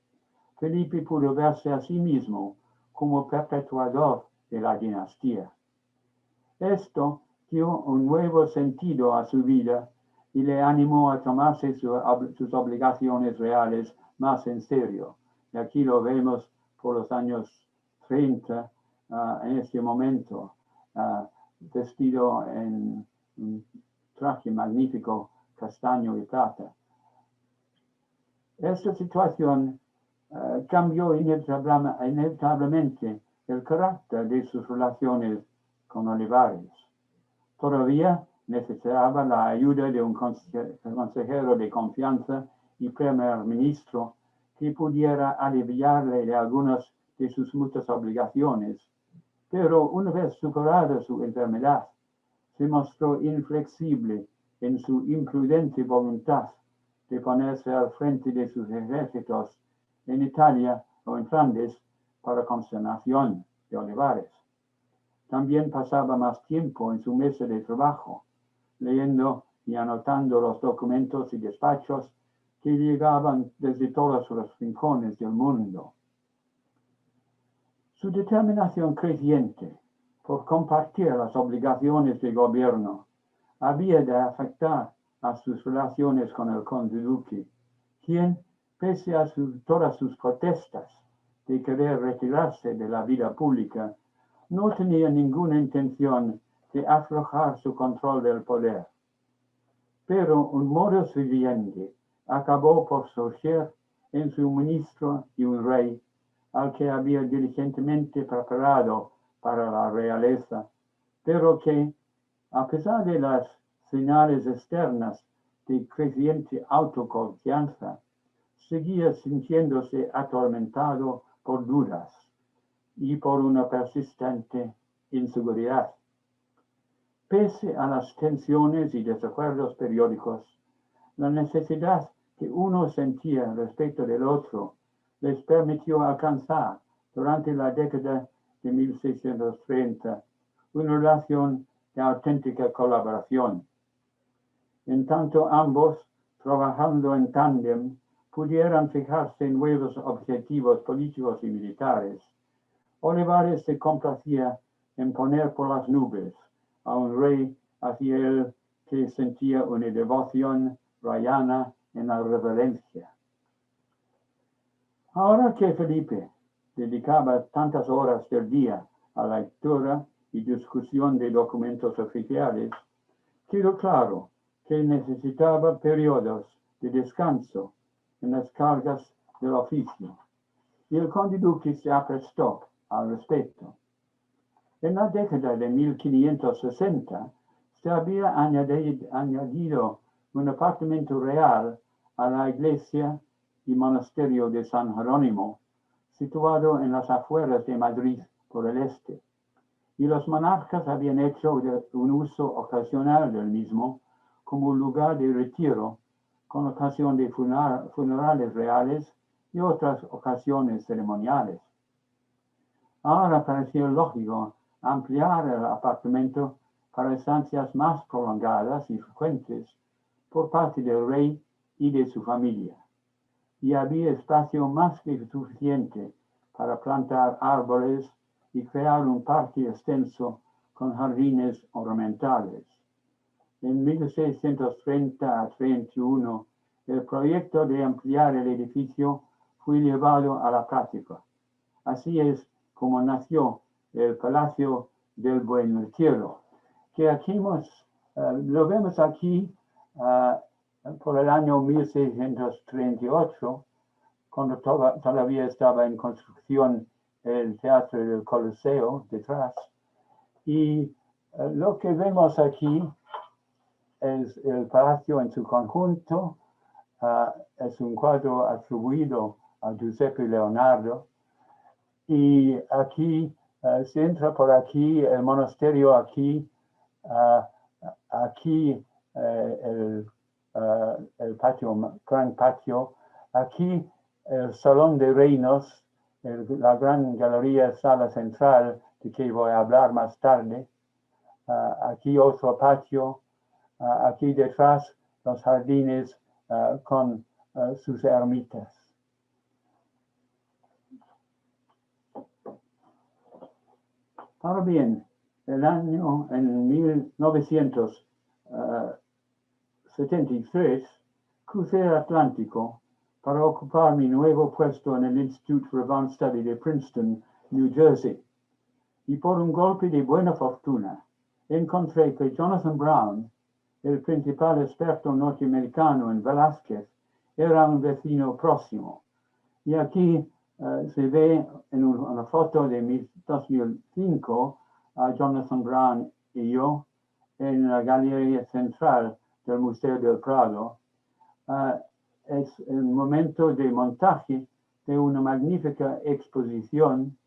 Speaker 2: Felipe pudo verse a sí mismo como perpetuador de la dinastía. Esto dio un nuevo sentido a su vida y le animó a tomarse sus obligaciones reales más en serio. Y aquí lo vemos por los años 30, en este momento, vestido en un traje magnífico castaño y plata. Esta situación cambió inevitablemente el carácter de sus relaciones con Olivares. Todavía necesitaba la ayuda de un consejero de confianza y primer ministro que pudiera aliviarle de algunas de sus muchas obligaciones, pero una vez superada su enfermedad, se mostró inflexible en su imprudente voluntad de ponerse al frente de sus ejércitos en Italia o en Flandes para consternación de Olivares. También pasaba más tiempo en su mesa de trabajo, leyendo y anotando los documentos y despachos que llegaban desde todos los rincones del mundo. Su determinación creciente por compartir las obligaciones de gobierno había de afectar a sus relaciones con el conde duque, quien, pese a todas sus protestas de querer retirarse de la vida pública, no tenía ninguna intención de aflojar su control del poder. Pero un modus vivendi acabó por surgir en su ministro y un rey al que había diligentemente preparado para la realeza, pero que, a pesar de las señales externas de creciente autoconfianza, seguía sintiéndose atormentado por dudas y por una persistente inseguridad. Pese a las tensiones y desacuerdos periódicos, la necesidad que uno sentía respecto del otro les permitió alcanzar durante la década de 1630 una relación de auténtica colaboración. En tanto ambos, trabajando en tándem, pudieran fijarse en nuevos objetivos políticos y militares, Olivares se complacía en poner por las nubes a un rey hacia el que sentía una devoción rayana en la reverencia. Ahora que Felipe dedicaba tantas horas del día a la lectura y discusión de documentos oficiales, quedó claro que necesitaba periodos de descanso en las cargas del oficio, y el conde duque se aprestó al respecto. En la década de 1560 se había añadido un apartamento real a la iglesia y monasterio de San Jerónimo, situado en las afueras de Madrid por el este, y los monarcas habían hecho un uso ocasional del mismo como lugar de retiro con ocasión de funerales reales y otras ocasiones ceremoniales. Ahora pareció lógico ampliar el apartamento para estancias más prolongadas y frecuentes por parte del rey y de su familia, y había espacio más que suficiente para plantar árboles y crear un parque extenso con jardines ornamentales. En 1630 a 31, el proyecto de ampliar el edificio fue llevado a la práctica. Así es como nació el Palacio del Buen Retiro, que aquí lo vemos aquí por el año 1638, cuando todavía estaba en construcción el Teatro del Coliseo detrás. Y lo que vemos aquí es el palacio en su conjunto. Es un cuadro atribuido a Giuseppe Leonardo. Y aquí se entra por aquí, el monasterio aquí, aquí el patio, gran patio, aquí el Salón de Reinos, la gran galería sala central, de que voy a hablar más tarde. Aquí otro patio, aquí detrás los jardines con sus ermitas. Ahora bien, en 1973, crucé el Atlántico para ocupar mi nuevo puesto en el Institute for Advanced Study de Princeton, New Jersey. Y por un golpe de buena fortuna, encontré que Jonathan Brown, el principal experto norteamericano en Velázquez, era un vecino próximo. Y aquí se ve en una foto de 2005 a Jonathan Brown y yo en la galería central del Museo del Prado. Es el momento de montaje de una magnífica exposición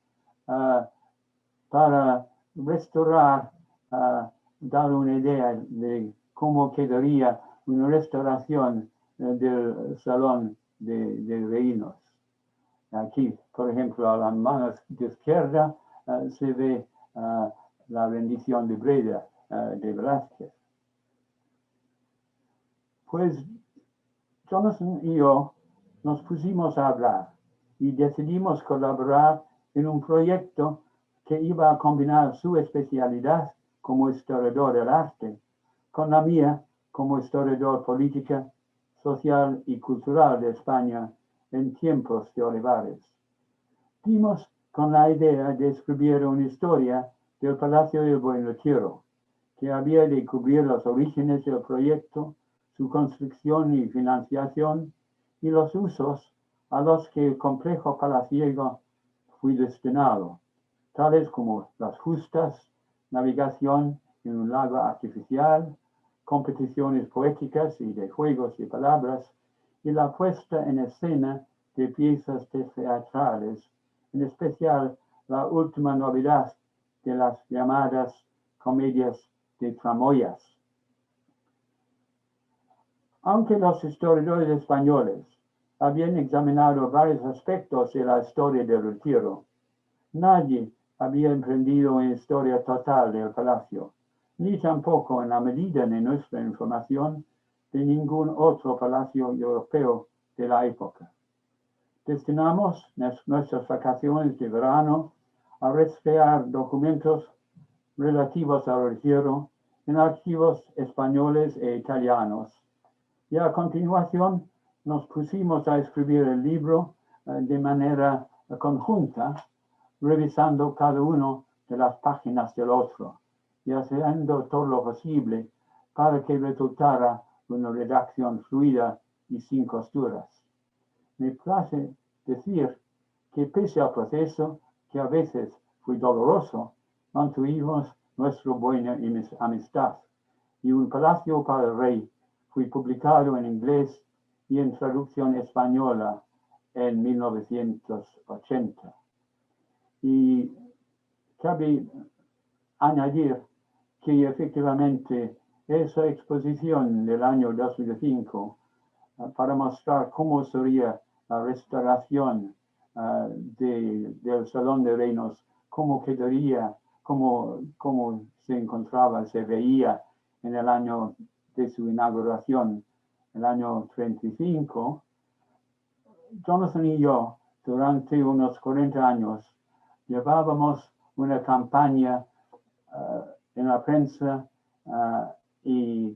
Speaker 2: para restaurar, dar una idea de cómo quedaría una restauración del Salón de Reinos. Aquí, por ejemplo, a la mano izquierda se ve la rendición de Breda de Velázquez. Pues Jonathan y yo nos pusimos a hablar y decidimos colaborar en un proyecto que iba a combinar su especialidad como historiador del arte con la mía como historiador política, social y cultural de España en tiempos de Olivares. Dimos con la idea de escribir una historia del Palacio del Buen Retiro, que había de cubrir los orígenes del proyecto, su construcción y financiación, y los usos a los que el complejo palaciego fue destinado, tales como las justas, navegación en un lago artificial, competiciones poéticas y de juegos de palabras, y la puesta en escena de piezas teatrales, en especial la última novedad de las llamadas comedias de tramoyas. Aunque los historiadores españoles habían examinado varios aspectos de la historia del Retiro, nadie había emprendido una historia total del palacio, ni tampoco en la medida de nuestra información de ningún otro palacio europeo de la época. Destinamos nuestras vacaciones de verano a rastrear documentos relativos al Retiro en archivos españoles e italianos. Y a continuación nos pusimos a escribir el libro de manera conjunta, revisando cada una de las páginas del otro y haciendo todo lo posible para que resultara una redacción fluida y sin costuras. Me place decir que pese al proceso, que a veces fue doloroso, mantuvimos nuestra buena amistad y Un Palacio para el Rey fue publicado en inglés y en traducción española en 1980. Y cabe añadir que efectivamente esa exposición del año 2005 para mostrar cómo sería la restauración del Salón de Reinos, cómo quedaría, cómo se encontraba, se veía en el año de su inauguración, el año 35, Jonathan y yo, durante unos 40 años, llevábamos una campaña en la prensa y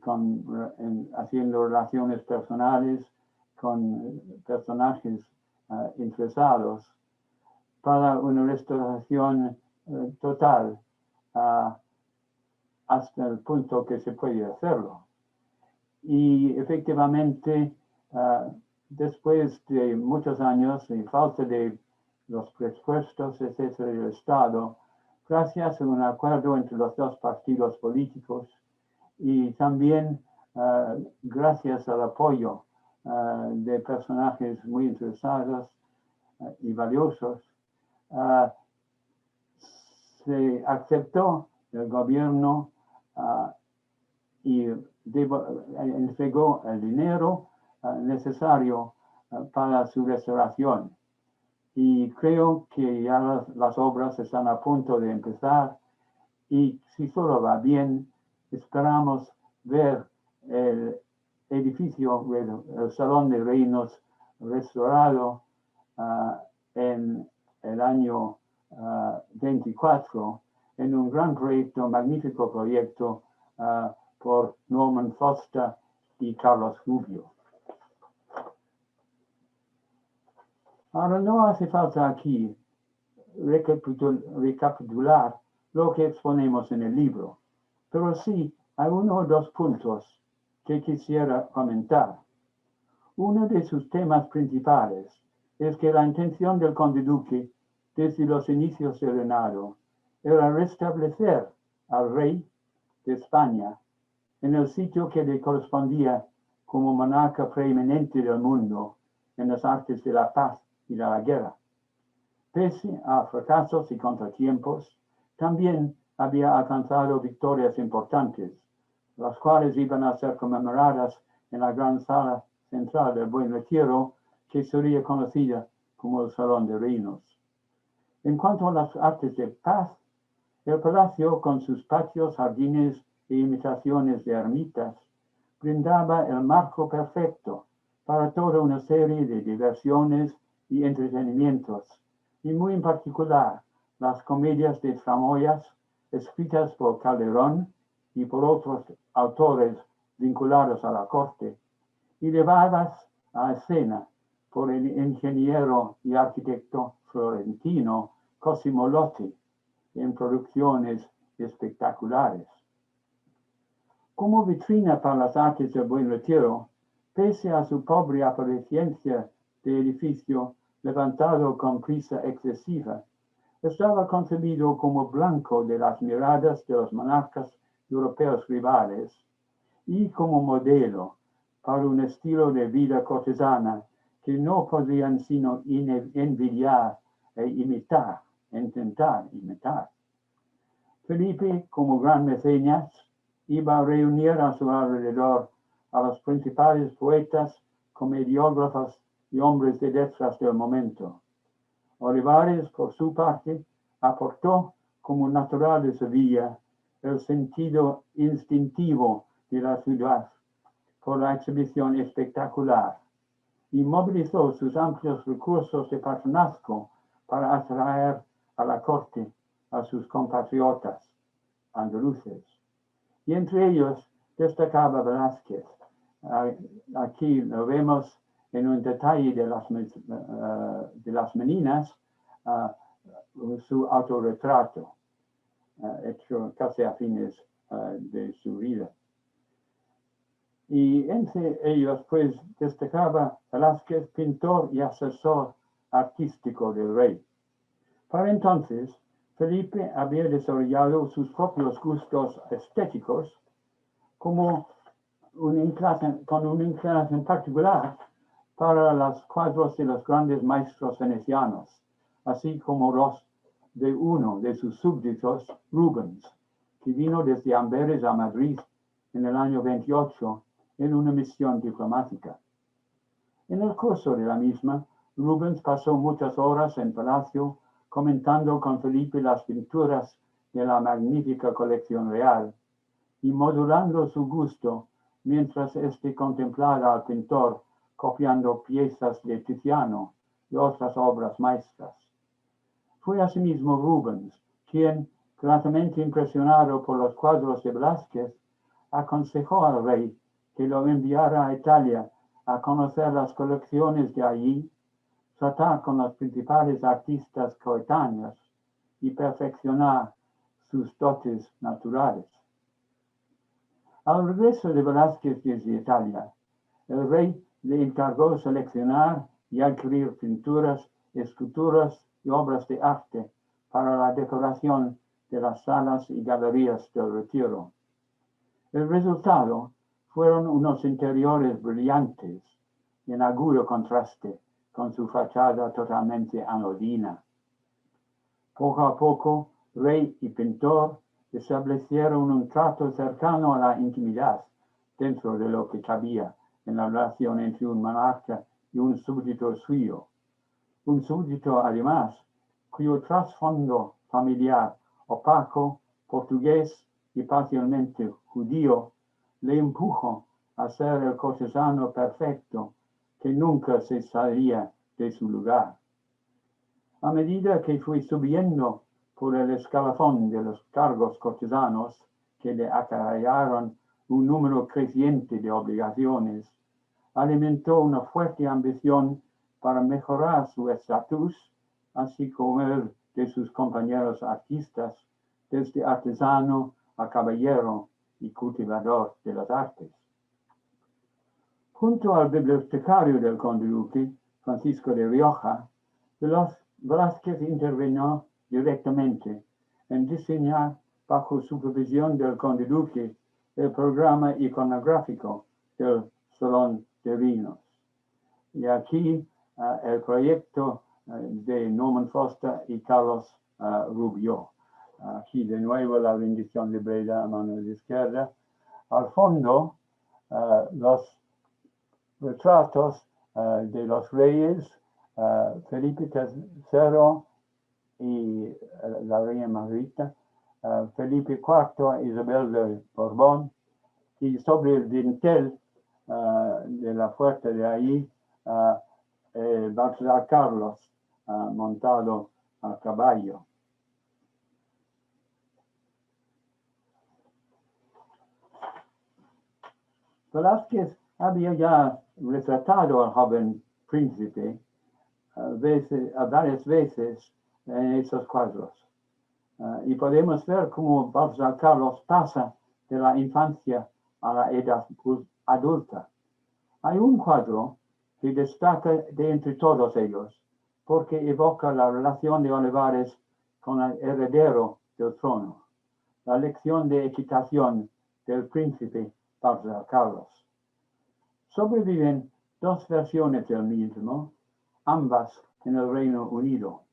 Speaker 2: haciendo relaciones personales con personajes interesados para una restauración total hasta el punto que se puede hacerlo. Y efectivamente, después de muchos años y falta de los presupuestos, etcétera, del Estado, gracias a un acuerdo entre los dos partidos políticos y también gracias al apoyo de personajes muy interesados y valiosos, se aceptó el gobierno y entregó el dinero necesario para su restauración. Y creo que ya las obras están a punto de empezar y si todo va bien, esperamos ver el edificio, el Salón de Reinos restaurado en el año 24 en un gran proyecto, magnífico proyecto por Norman Foster y Carlos Rubio. Ahora no hace falta aquí recapitular lo que exponemos en el libro, pero sí hay uno o dos puntos que quisiera comentar. Uno de sus temas principales es que la intención del conde duque desde los inicios del reinado era restablecer al rey de España en el sitio que le correspondía como monarca preeminente del mundo en las artes de la paz y de la guerra. Pese a fracasos y contratiempos, también había alcanzado victorias importantes, las cuales iban a ser conmemoradas en la gran sala central del Buen Retiro, que sería conocida como el Salón de Reinos. En cuanto a las artes de paz, el palacio, con sus patios, jardines e imitaciones de ermitas, brindaba el marco perfecto para toda una serie de diversiones y entretenimientos, y muy en particular las comedias de tramoyas escritas por Calderón y por otros autores vinculados a la corte, y llevadas a escena por el ingeniero y arquitecto florentino Cosimo Lotti en producciones espectaculares. Como vitrina para las artes del Buen Retiro, pese a su pobre apariencia de edificio levantado con prisa excesiva, estaba concebido como blanco de las miradas de los monarcas europeos rivales y como modelo para un estilo de vida cortesana que no podían sino envidiar e intentar imitar. Felipe, como gran mecenas, iba a reunir a su alrededor a los principales poetas, comediógrafos y hombres de letras del momento. Olivares, por su parte, aportó, como natural de Sevilla, el sentido instintivo de la ciudad por la exhibición espectacular y movilizó sus amplios recursos de patronazgo para atraer a la corte a sus compatriotas andaluces. Y entre ellos destacaba Velázquez. Aquí lo vemos en un detalle de las meninas, su autorretrato, hecho casi a fines de su vida. Y entre ellos, pues, destacaba Velázquez, pintor y asesor artístico del rey. Para entonces, Felipe había desarrollado sus propios gustos estéticos con una inclinación particular para los cuadros de los grandes maestros venecianos, así como los de uno de sus súbditos, Rubens, que vino desde Amberes a Madrid en el año 28 en una misión diplomática. En el curso de la misma, Rubens pasó muchas horas en palacio comentando con Felipe las pinturas de la magnífica colección real y modulando su gusto mientras éste contemplaba al pintor copiando piezas de Tiziano y otras obras maestras. Fue asimismo Rubens quien, gratamente impresionado por los cuadros de Velázquez, aconsejó al rey que lo enviara a Italia a conocer las colecciones de allí, tratar con los principales artistas coetáneos y perfeccionar sus dotes naturales. Al regreso de Velázquez desde Italia, el rey le encargó seleccionar y adquirir pinturas, esculturas y obras de arte para la decoración de las salas y galerías del Retiro. El resultado fueron unos interiores brillantes, en agudo contraste con su fachada totalmente anodina. Poco a poco, rey y pintor establecieron un trato cercano a la intimidad dentro de lo que cabía en la relación entre un monarca y un súbdito suyo. Un súbdito, además, cuyo trasfondo familiar opaco, portugués y parcialmente judío le empujó a ser el cortesano perfecto que nunca se salía de su lugar. A medida que fue subiendo por el escalafón de los cargos cortesanos que le acarrearon un número creciente de obligaciones, alimentó una fuerte ambición para mejorar su estatus, así como el de sus compañeros artistas, desde artesano a caballero y cultivador de las artes. Junto al bibliotecario del conde duque, Francisco de Rioja, Velázquez intervino directamente en diseñar, bajo supervisión del conde duque, el programa iconográfico del Salón de Vinos. Y aquí el proyecto de Norman Foster y Carlos Rubio. Aquí de nuevo la rendición de Breda a mano izquierda. Al fondo, los retratos de los reyes, Felipe III y la reina Margarita, Felipe IV, Isabel de Borbón, y sobre el dintel de la puerta de ahí, Baltasar Carlos montado a caballo. Velázquez había ya retratado al joven príncipe varias veces en esos cuadros. Y podemos ver cómo Baltasar Carlos pasa de la infancia a la edad adulta. Hay un cuadro que destaca de entre todos ellos, porque evoca la relación de Olivares con el heredero del trono, la lección de equitación del príncipe Baltasar Carlos. Sobreviven dos versiones del mismo, ambas en el Reino Unido.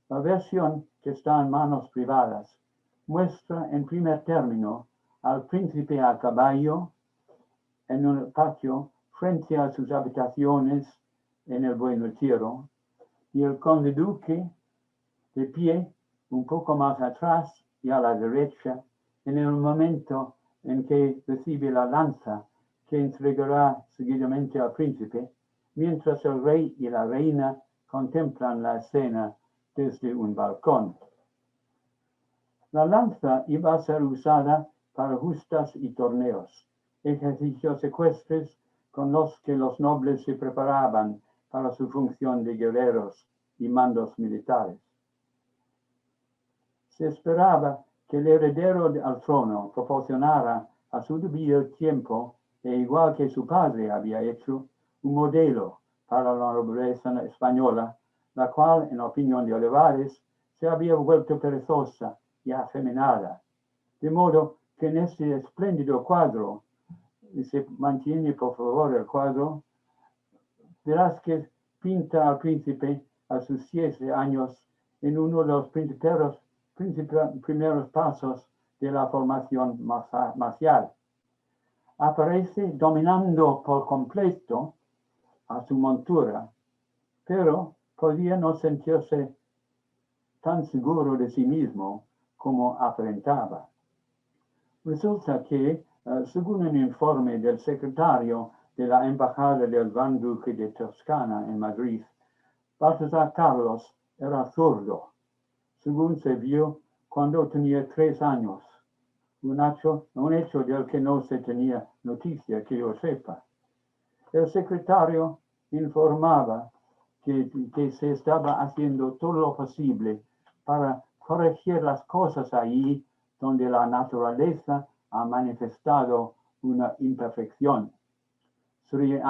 Speaker 2: La versión que está en manos privadas muestra en primer término al príncipe a caballo en un patio frente a sus habitaciones en el Buen Retiro, y el conde duque de pie un poco más atrás y a la derecha en el momento en que recibe la lanza que entregará seguidamente al príncipe, mientras el rey y la reina contemplan la escena desde un balcón. La lanza iba a ser usada para justas y torneos, ejercicios ecuestres con los que los nobles se preparaban para su función de guerreros y mandos militares. Se esperaba que el heredero al trono proporcionara a su debido tiempo, e igual que su padre había hecho, un modelo para la nobleza española, la cual, en opinión de Olivares, se había vuelto perezosa y afeminada. De modo que en este espléndido cuadro, y se mantiene por favor el cuadro, Velázquez pinta al príncipe a sus 7 años en uno de los primeros pasos de la formación marcial. Aparece dominando por completo a su montura, pero podía no sentirse tan seguro de sí mismo como aparentaba. Resulta que, según un informe del secretario de la Embajada del Gran Duque de Toscana en Madrid, Baltasar Carlos era zurdo, según se vio cuando tenía 3 años, un hecho del que no se tenía noticia que yo sepa. El secretario informaba que se estaba haciendo todo lo posible para corregir las cosas ahí donde la naturaleza ha manifestado una imperfección. Sería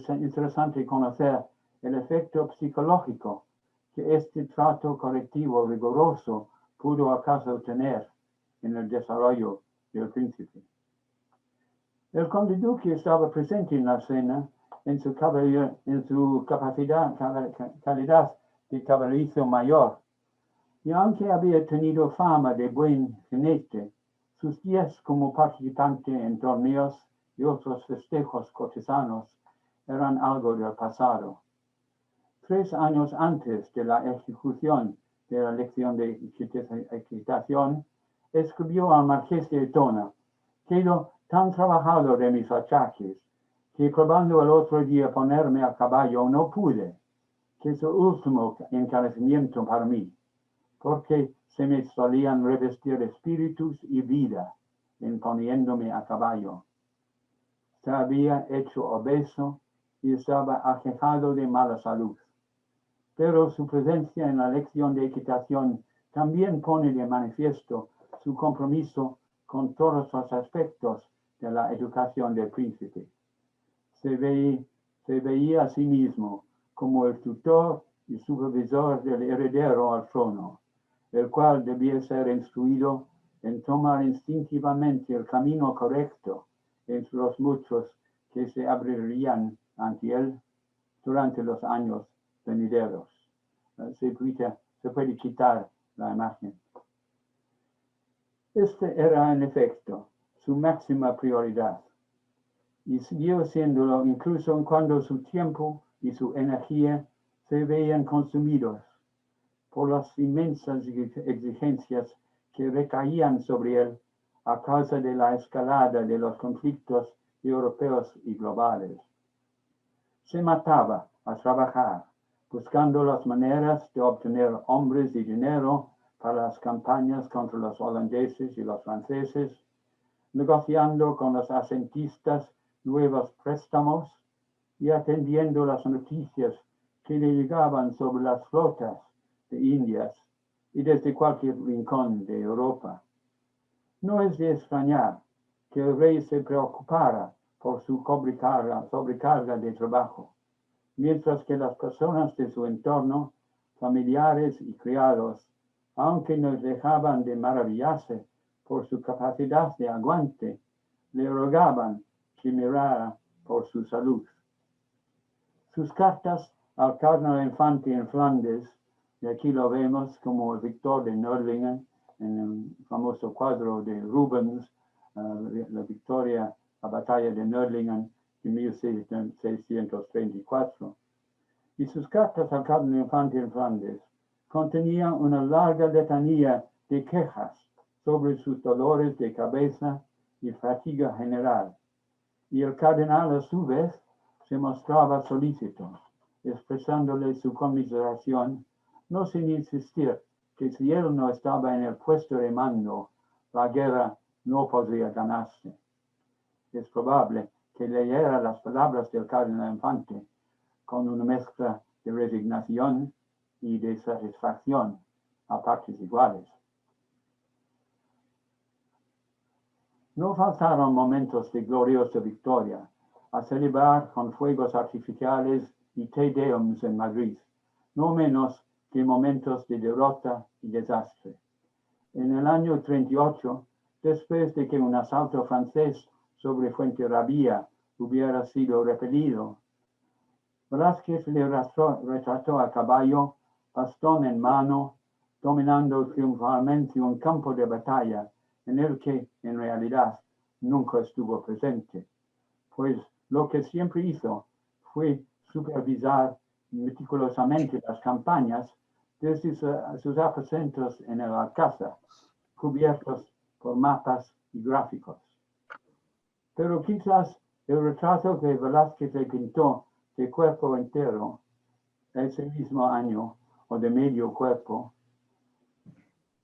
Speaker 2: interesante conocer el efecto psicológico que este trato correctivo riguroso pudo acaso tener en el desarrollo del príncipe. El conde duque estaba presente en la cena en su calidad de caballerizo mayor, y aunque había tenido fama de buen jinete, sus días como participante en torneos y otros festejos cortesanos eran algo del pasado. 3 años antes de la ejecución de la lección de equitación, escribió al marqués de Etona: quedo tan trabajado de mis achaques, que probando el otro día ponerme a caballo no pude, que es el último encarecimiento para mí, porque se me solían revestir espíritus y vida en poniéndome a caballo. Se había hecho obeso y estaba aquejado de mala salud. Pero su presencia en la lección de equitación también pone de manifiesto su compromiso con todos los aspectos de la educación del príncipe. Se veía a sí mismo como el tutor y supervisor del heredero al trono, el cual debía ser instruido en tomar instintivamente el camino correcto entre los muchos que se abrirían ante él durante los años venideros. Se puede quitar la imagen. Este era en efecto su máxima prioridad, y siguió siéndolo incluso cuando su tiempo y su energía se veían consumidos por las inmensas exigencias que recaían sobre él a causa de la escalada de los conflictos europeos y globales. Se mataba a trabajar, buscando las maneras de obtener hombres y dinero para las campañas contra los holandeses y los franceses, negociando con los asentistas nuevos préstamos y atendiendo las noticias que le llegaban sobre las flotas de Indias y desde cualquier rincón de Europa. No es de extrañar que el rey se preocupara por su sobrecarga de trabajo, mientras que las personas de su entorno, familiares y criados, aunque no dejaban de maravillarse por su capacidad de aguante, le rogaban que mirara por su salud. Sus cartas al cardenal infante en Flandes, y aquí lo vemos como el Victor de Nördlingen, en el famoso cuadro de Rubens, la victoria, la batalla de Nördlingen de 1634. Y sus cartas al cardenal infante en Flandes contenían una larga letanía de quejas sobre sus dolores de cabeza y fatiga general. Y el cardenal, a su vez, se mostraba solícito, expresándole su conmiseración, no sin insistir que si él no estaba en el puesto de mando, la guerra no podría ganarse. Es probable que leyera las palabras del cardenal infante con una mezcla de resignación y de satisfacción a partes iguales. No faltaron momentos de gloriosa victoria, a celebrar con fuegos artificiales y Te Deums en Madrid, no menos que momentos de derrota y desastre. En el año 38, después de que un asalto francés sobre Fuenterrabía hubiera sido repelido, Velázquez le retrató a caballo, bastón en mano, dominando triunfalmente un campo de batalla en el que, en realidad, nunca estuvo presente, pues lo que siempre hizo fue supervisar meticulosamente las campañas desde sus aposentos en el Alcázar, cubiertos por mapas y gráficos. Pero quizás el retrato que Velázquez le pintó de cuerpo entero ese mismo año, o de medio cuerpo,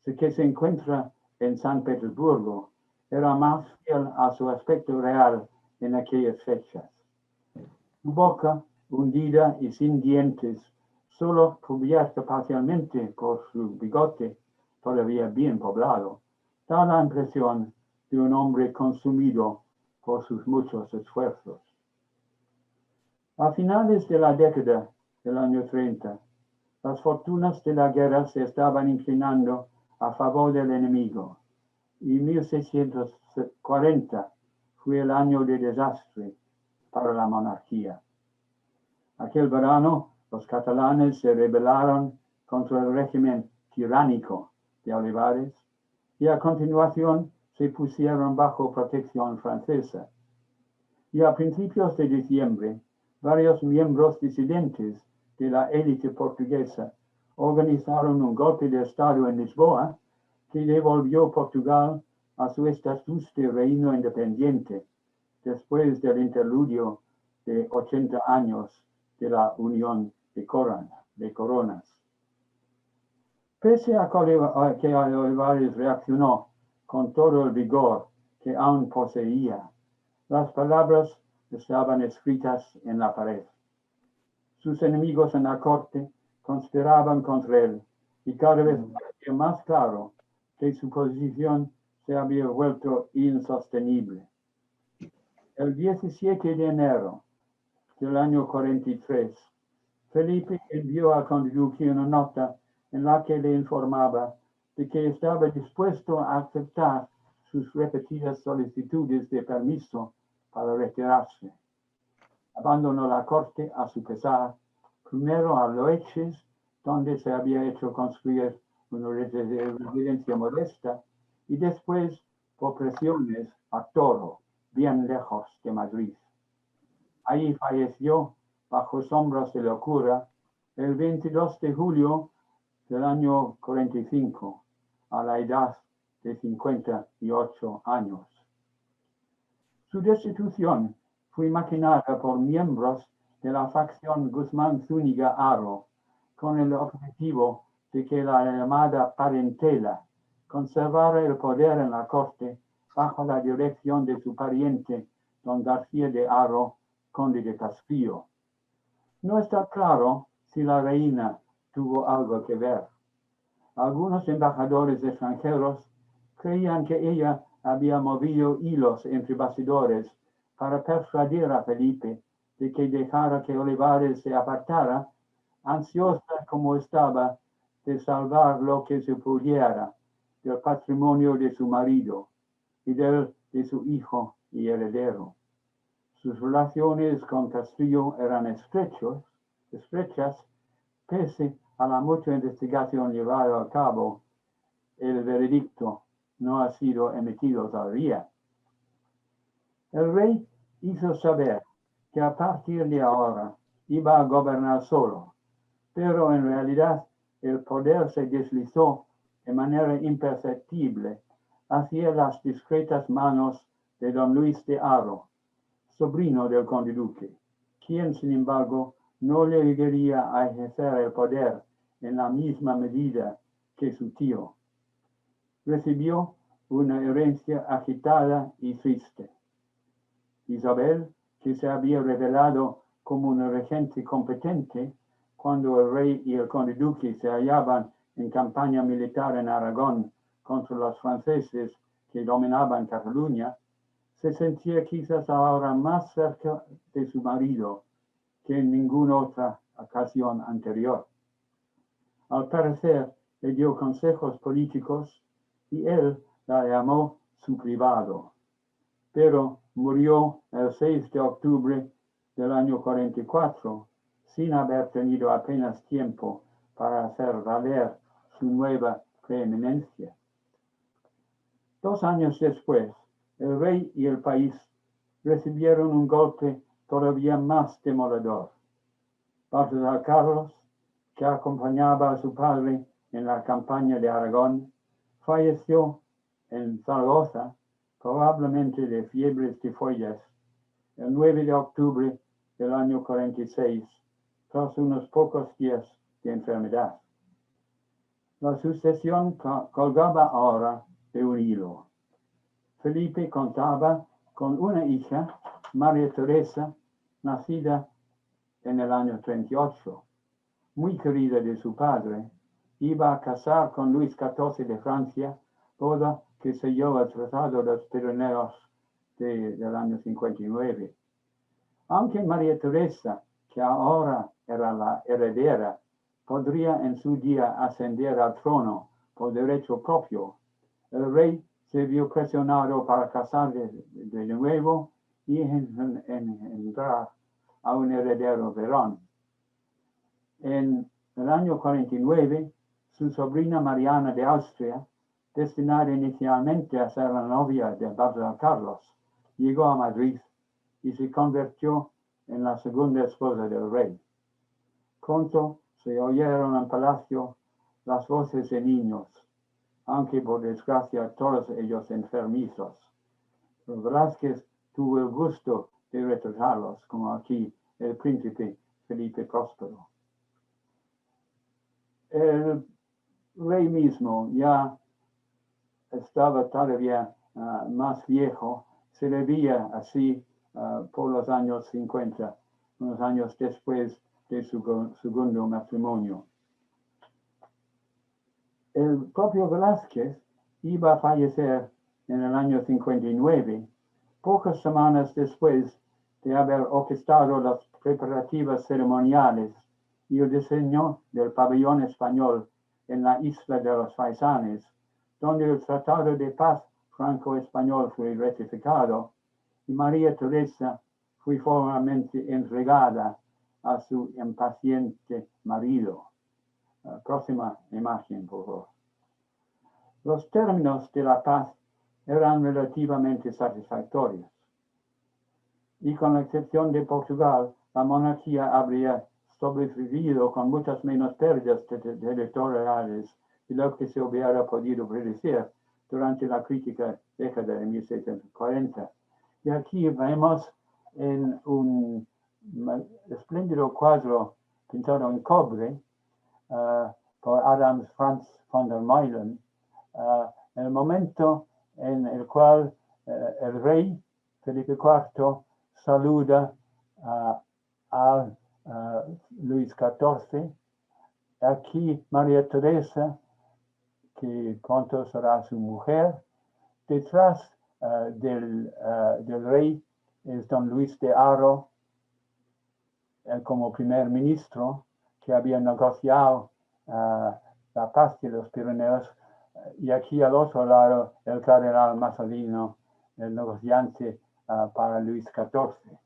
Speaker 2: que se encuentra en San Petersburgo, era más fiel a su aspecto real en aquellas fechas. Su boca, hundida y sin dientes, solo cubierta parcialmente por su bigote, todavía bien poblado, Da la impresión de un hombre consumido por sus muchos esfuerzos. A finales de la década del año 30, las fortunas de la guerra se estaban inclinando a favor del enemigo y 1640 fue el año de desastre para la monarquía. Aquel verano, los catalanes se rebelaron contra el régimen tiránico de Olivares y a continuación se pusieron bajo protección francesa. Y a principios de diciembre, varios miembros disidentes de la élite portuguesa organizaron un golpe de Estado en Lisboa que devolvió Portugal a su estatus de reino independiente después del interludio de 80 años de la Unión de Coronas. Pese a que Olivares reaccionó con todo el vigor que aún poseía, las palabras estaban escritas en la pared. Sus enemigos en la corte conspiraban contra él y cada vez parecía más claro que su posición se había vuelto insostenible. El 17 de enero del año 43, Felipe envió al conde duque una nota en la que le informaba de que estaba dispuesto a aceptar sus repetidas solicitudes de permiso para retirarse. Abandonó la corte a su pesar, primero a Loeches, donde se había hecho construir una residencia modesta, y después, por presiones, a Toro, bien lejos de Madrid. Ahí falleció, bajo sombras de locura, el 22 de julio del año 45, a la edad de 58 años. Su destitución fue maquinada por miembros de la facción Guzmán Zúñiga Haro, con el objetivo de que la llamada parentela conservara el poder en la corte bajo la dirección de su pariente, don García de Haro, conde de Castillo. No está claro si la reina tuvo algo que ver. Algunos embajadores extranjeros creían que ella había movido hilos entre bastidores para persuadir a Felipe de que dejara que Olivares se apartara, ansiosa como estaba de salvar lo que se pudiera del patrimonio de su marido y de su hijo y heredero. Sus relaciones con Castillo eran estrechas, pese a la mucha investigación llevada a cabo. El veredicto no ha sido emitido todavía. El rey hizo saber que a partir de ahora iba a gobernar solo, pero en realidad el poder se deslizó de manera imperceptible hacia las discretas manos de don Luis de Haro, sobrino del conde duque, quien sin embargo no le llegaría a ejercer el poder en la misma medida que su tío. Recibió una herencia agitada y triste. Isabel, que se había revelado como una regente competente cuando el rey y el conde duque se hallaban en campaña militar en Aragón contra los franceses que dominaban Cataluña, se sentía quizás ahora más cerca de su marido que en ninguna otra ocasión anterior. Al parecer, le dio consejos políticos y él la llamó su privado, pero murió el 6 de octubre del año 44, sin haber tenido apenas tiempo para hacer valer su nueva preeminencia. 2 años después, el rey y el país recibieron un golpe todavía más demoledor. Baltasar Carlos, que acompañaba a su padre en la campaña de Aragón, falleció en Zaragoza, probablemente de fiebres tifoideas, el 9 de octubre del año 46, tras unos pocos días de enfermedad. La sucesión colgaba ahora de un hilo. Felipe contaba con una hija, María Teresa, nacida en el año 38, muy querida de su padre. Iba a casar con Luis XIV de Francia boda que selló el Tratado de los Pirineos del año 59. Aunque María Teresa, que ahora era la heredera, podría en su día ascender al trono por derecho propio, el rey se vio presionado para casarse de nuevo y engendrar a un heredero varón. En el año 49, su sobrina Mariana de Austria, destinada inicialmente a ser la novia de Bárbara Carlos, llegó a Madrid y se convirtió en la segunda esposa del rey. Pronto se oyeron en palacio las voces de niños, aunque por desgracia todos ellos enfermizos. Pero Velázquez tuvo el gusto de retratarlos, como aquí el príncipe Felipe Próspero. El rey mismo ya estaba todavía más viejo, se le veía así por los años 50, unos años después de su segundo matrimonio. El propio Velázquez iba a fallecer en el año 59, pocas semanas después de haber orquestado los preparativos ceremoniales y el diseño del pabellón español en la isla de los Faisanes, donde el Tratado de Paz franco-español fue ratificado y María Teresa fue formalmente entregada a su impaciente marido. Próxima imagen, por favor. Los términos de la paz eran relativamente satisfactorios y con la excepción de Portugal, la monarquía habría sobrevivido con muchas menos pérdidas territoriales de lo que se hubiera podido predecir durante la crítica década de 1740. Y aquí vemos en un espléndido cuadro pintado en cobre por Adams Franz von der Meulen, el momento en el cual el rey Felipe IV saluda a Luis XIV. Aquí María Teresa, que pronto será su mujer. Detrás del rey es don Luis de Haro, como primer ministro, que había negociado la paz de los Pirineos, y aquí al otro lado el cardenal Mazzolino, el negociante para Luis XIV.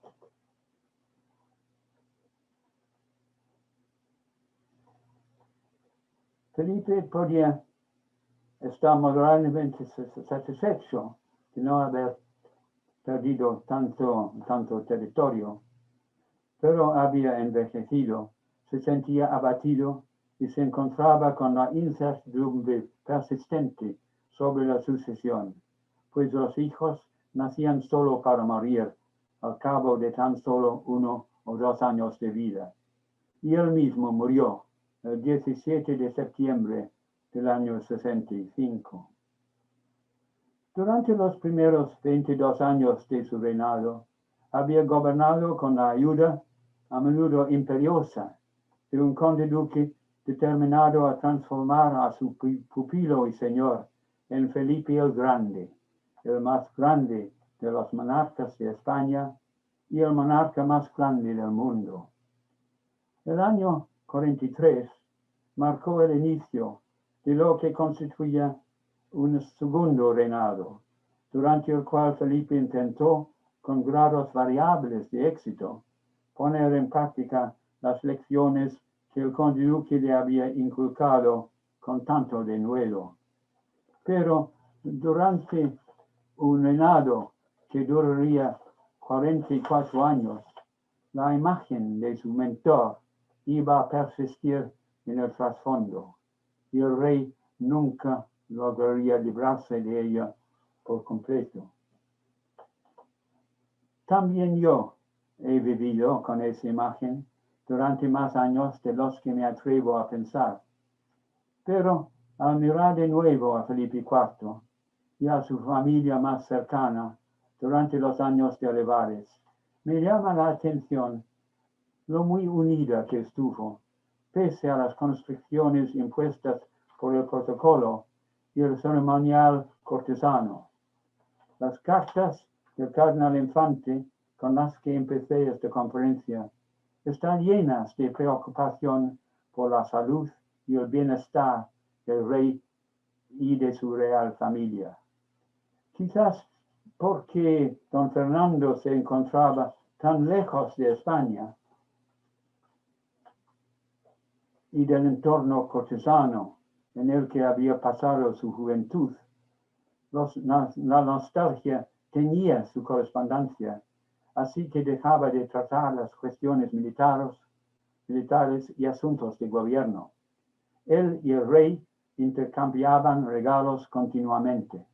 Speaker 2: Felipe podía estar moderadamente satisfecho de no haber perdido tanto territorio, pero había envejecido, se sentía abatido y se encontraba con la incertidumbre persistente sobre la sucesión, pues los hijos nacían solo para morir al cabo de tan solo 1 o 2 años de vida. Y él mismo murió el 17 de septiembre del año 65. Durante los primeros 22 años de su reinado, había gobernado con la ayuda, a menudo imperiosa, de un conde duque determinado a transformar a su pupilo y señor en Felipe el Grande, el más grande de los monarcas de España y el monarca más grande del mundo. El año 43 marcó el inicio de lo que constituía un segundo reinado, durante el cual Felipe intentó, con grados variables de éxito, poner en práctica las lecciones que el conde duque le había inculcado con tanto denuedo. Pero durante un reinado que duraría 44 años, la imagen de su mentor iba a persistir en el trasfondo y el rey nunca lograría librarse de ella por completo. También yo he vivido con esa imagen durante más años de los que me atrevo a pensar, pero al mirar de nuevo a Felipe IV y a su familia más cercana durante los años de Olivares, me llama la atención lo muy unida que estuvo, pese a las constricciones impuestas por el protocolo y el ceremonial cortesano. Las cartas del cardenal Infante con las que empecé esta conferencia están llenas de preocupación por la salud y el bienestar del rey y de su real familia. Quizás porque don Fernando se encontraba tan lejos de España y del entorno cortesano en el que había pasado su juventud, la nostalgia teñía su correspondencia, así que dejaba de tratar las cuestiones militares y asuntos de gobierno. Él y el rey intercambiaban regalos continuamente,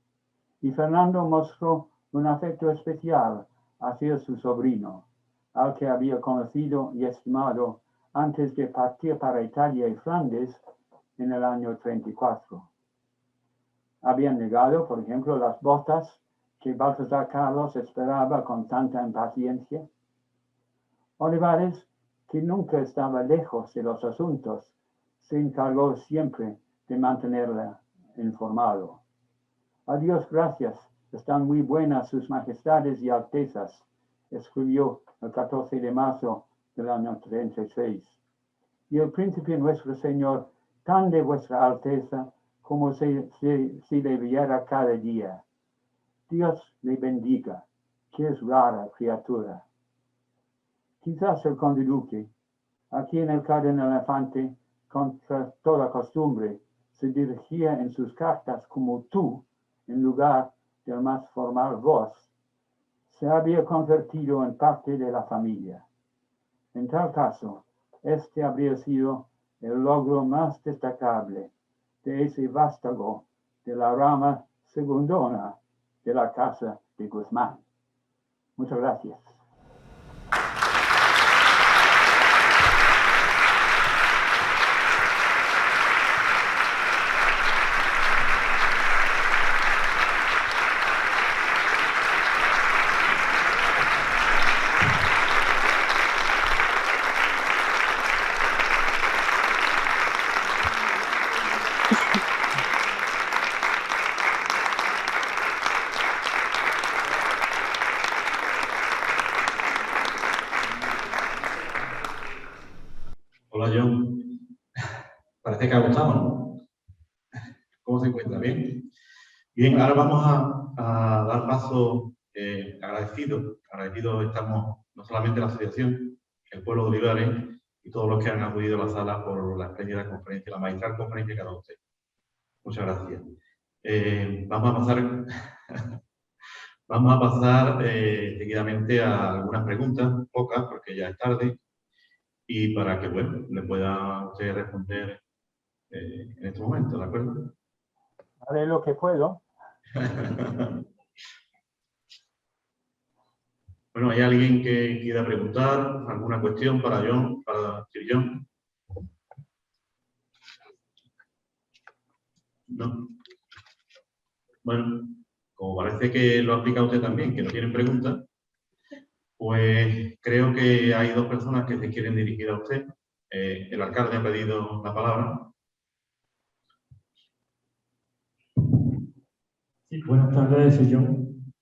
Speaker 2: y Fernando mostró un afecto especial hacia su sobrino, al que había conocido y estimado antes de partir para Italia y Flandes en el año 34. Habían llegado, por ejemplo, las botas que Baltasar Carlos esperaba con tanta impaciencia. Olivares, que nunca estaba lejos de los asuntos, se encargó siempre de mantenerle informado. A Dios gracias, están muy buenas sus majestades y altezas, escribió el 14 de marzo del año 36. Y el príncipe nuestro señor, tan de vuestra alteza como si le viera cada día. Dios le bendiga, que es rara criatura. Quizás el conde duque, a quien el cardenal Infante, contra toda costumbre, se dirigía en sus cartas como tú, en lugar del más formal vos, se había convertido en parte de la familia. En tal caso, este habría sido el logro más destacable de ese vástago de la rama segundona de la casa de Guzmán. Muchas gracias.
Speaker 1: Hola, John. Parece que ha gustado, ¿no? ¿Cómo se encuentra? ¿Bien? Bien, ahora vamos a dar paso agradecidos estamos no solamente la asociación, el pueblo de Olivares y todos los que han acudido a la sala por la espléndida conferencia, la magistral conferencia que ha dado usted. Muchas gracias. Vamos a pasar seguidamente a algunas preguntas, pocas, porque ya es tarde, y para que, bueno, le pueda usted responder en este momento, ¿de acuerdo?
Speaker 2: Haré lo que puedo.
Speaker 1: Bueno, ¿hay alguien que quiera preguntar alguna cuestión para John, para Sir John? ¿No? Bueno, como parece que lo ha explicado usted también, que no tienen preguntas, pues creo que hay dos personas que se quieren dirigir a usted. El alcalde ha pedido la palabra.
Speaker 3: Sí, buenas tardes, soy John.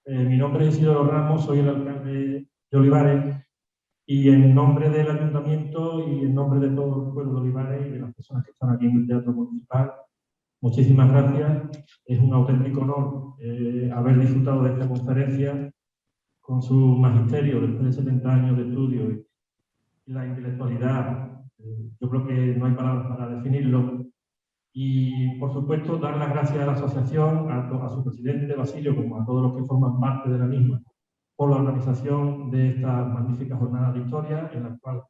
Speaker 3: Mi nombre es Isidoro Ramos, soy el alcalde de Olivares y en nombre del ayuntamiento y en nombre de todo el pueblo de Olivares y de las personas que están aquí en el Teatro Municipal, muchísimas gracias. Es un auténtico honor haber disfrutado de esta conferencia con su magisterio después de 70 años de estudio y la intelectualidad. Yo creo que no hay palabras para definirlo. Y, por supuesto, dar las gracias a la asociación, a su presidente, Basilio, como a todos los que forman parte de la misma, por la organización de esta magnífica jornada de historia, en la cual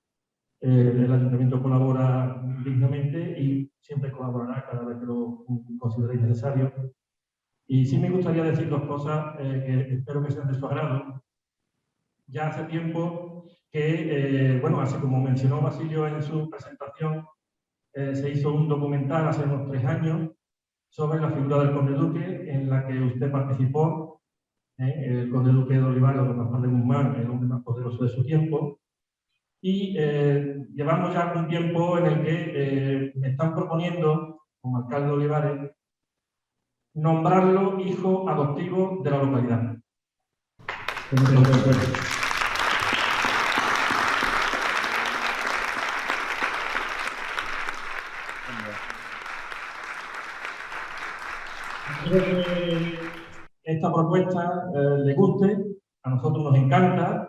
Speaker 3: el ayuntamiento colabora dignamente y siempre colaborará cada vez que lo consideréis necesario. Y sí me gustaría decir dos cosas que espero que sean de su agrado. Ya hace tiempo que, bueno, así como mencionó Basilio en su presentación, se hizo un documental hace unos 3 años sobre la figura del conde duque, en la que usted participó. El conde duque de Olivares, don Gaspar de Guzmán, el hombre más poderoso de su tiempo. Y llevamos ya un tiempo en el que me están proponiendo, como alcalde de Olivares, nombrarlo hijo adoptivo de la localidad. Espero que esta propuesta le guste, a nosotros nos encanta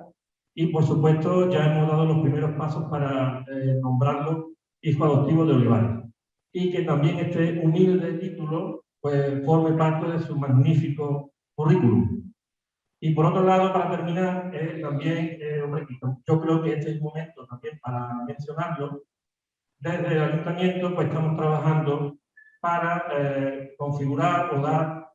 Speaker 3: y por supuesto ya hemos dado los primeros pasos para nombrarlo hijo adoptivo de Olivares y que también este humilde título pues forme parte de su magnífico currículum. Y por otro lado, para terminar, también, yo creo que este es el momento también para mencionarlo. Desde el Ayuntamiento pues estamos trabajando para configurar o dar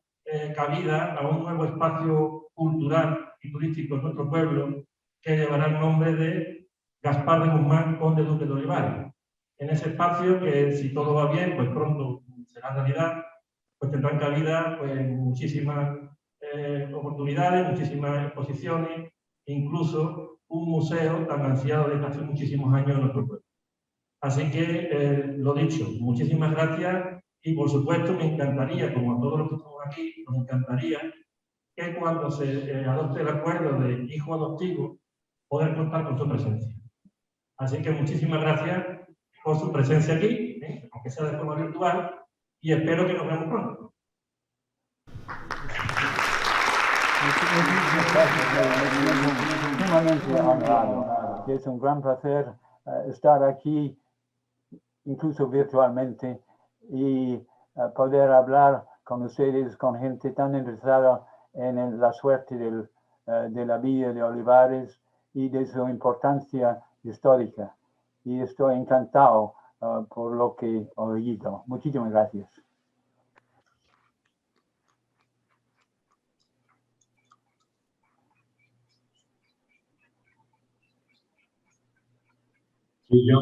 Speaker 3: cabida a un nuevo espacio cultural y turístico en nuestro pueblo que llevará el nombre de Gaspar de Guzmán, Conde Duque de Olivares. En ese espacio, que si todo va bien, pues pronto será realidad, pues tendrán cabida pues, muchísimas oportunidades, muchísimas exposiciones, incluso un museo tan ansiado desde hace muchísimos años en nuestro pueblo. Así que, lo dicho, muchísimas gracias y por supuesto me encantaría, como a todos los que estamos aquí, nos encantaría que cuando se adopte el acuerdo de hijo adoptivo, poder contar con su presencia. Así que muchísimas gracias por su presencia aquí, aunque sea de forma virtual, y espero que nos vemos pronto.
Speaker 2: Sumamente honrado. Es un gran placer estar aquí, incluso virtualmente, y poder hablar con ustedes, con gente tan interesada en la suerte de la villa de Olivares y de su importancia histórica. Y estoy encantado por lo que he oído. Muchísimas gracias.
Speaker 1: Sí, yo